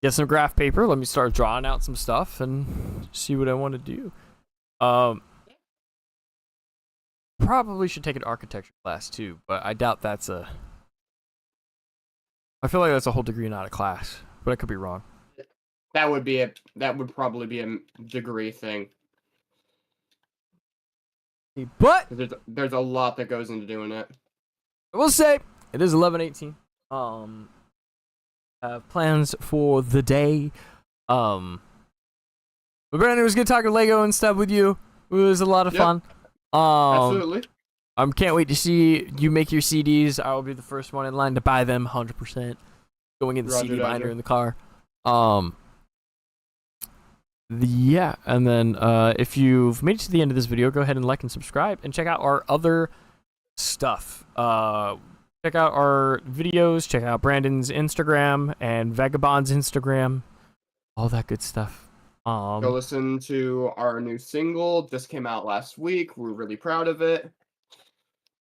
get some graph paper, let me start drawing out some stuff and see what I want to do. Probably should take an architecture class too, but I doubt I feel like that's a whole degree, not a class, but I could be wrong. That would probably be a degree thing. But There's a lot that goes into doing it. I will say it is 11:18. Have plans for the day. But Brandon, it was good talking Lego and stuff with you. It was a lot of fun. Absolutely. I can't wait to see you make your CDs. I will be the first one in line to buy them, 100%. Going in the CD binder in the car. Yeah, and then if you've made it to the end of this video, go ahead and like and subscribe, and check out our other stuff. Check out our videos, check out Brandon's Instagram and Vagabond's Instagram, all that good stuff. Go listen to our new single. This came out last week. We're really proud of it.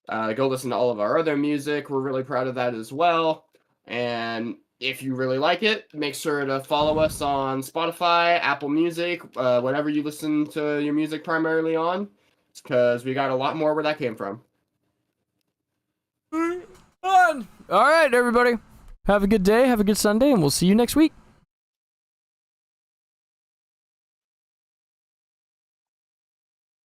Go listen to all of our other music. We're really proud of that as well. And if you really like it, make sure to follow us on Spotify, Apple Music, whatever you listen to your music primarily on, because we got a lot more where that came from. All right, everybody. Have a good day. Have a good Sunday, and we'll see you next week.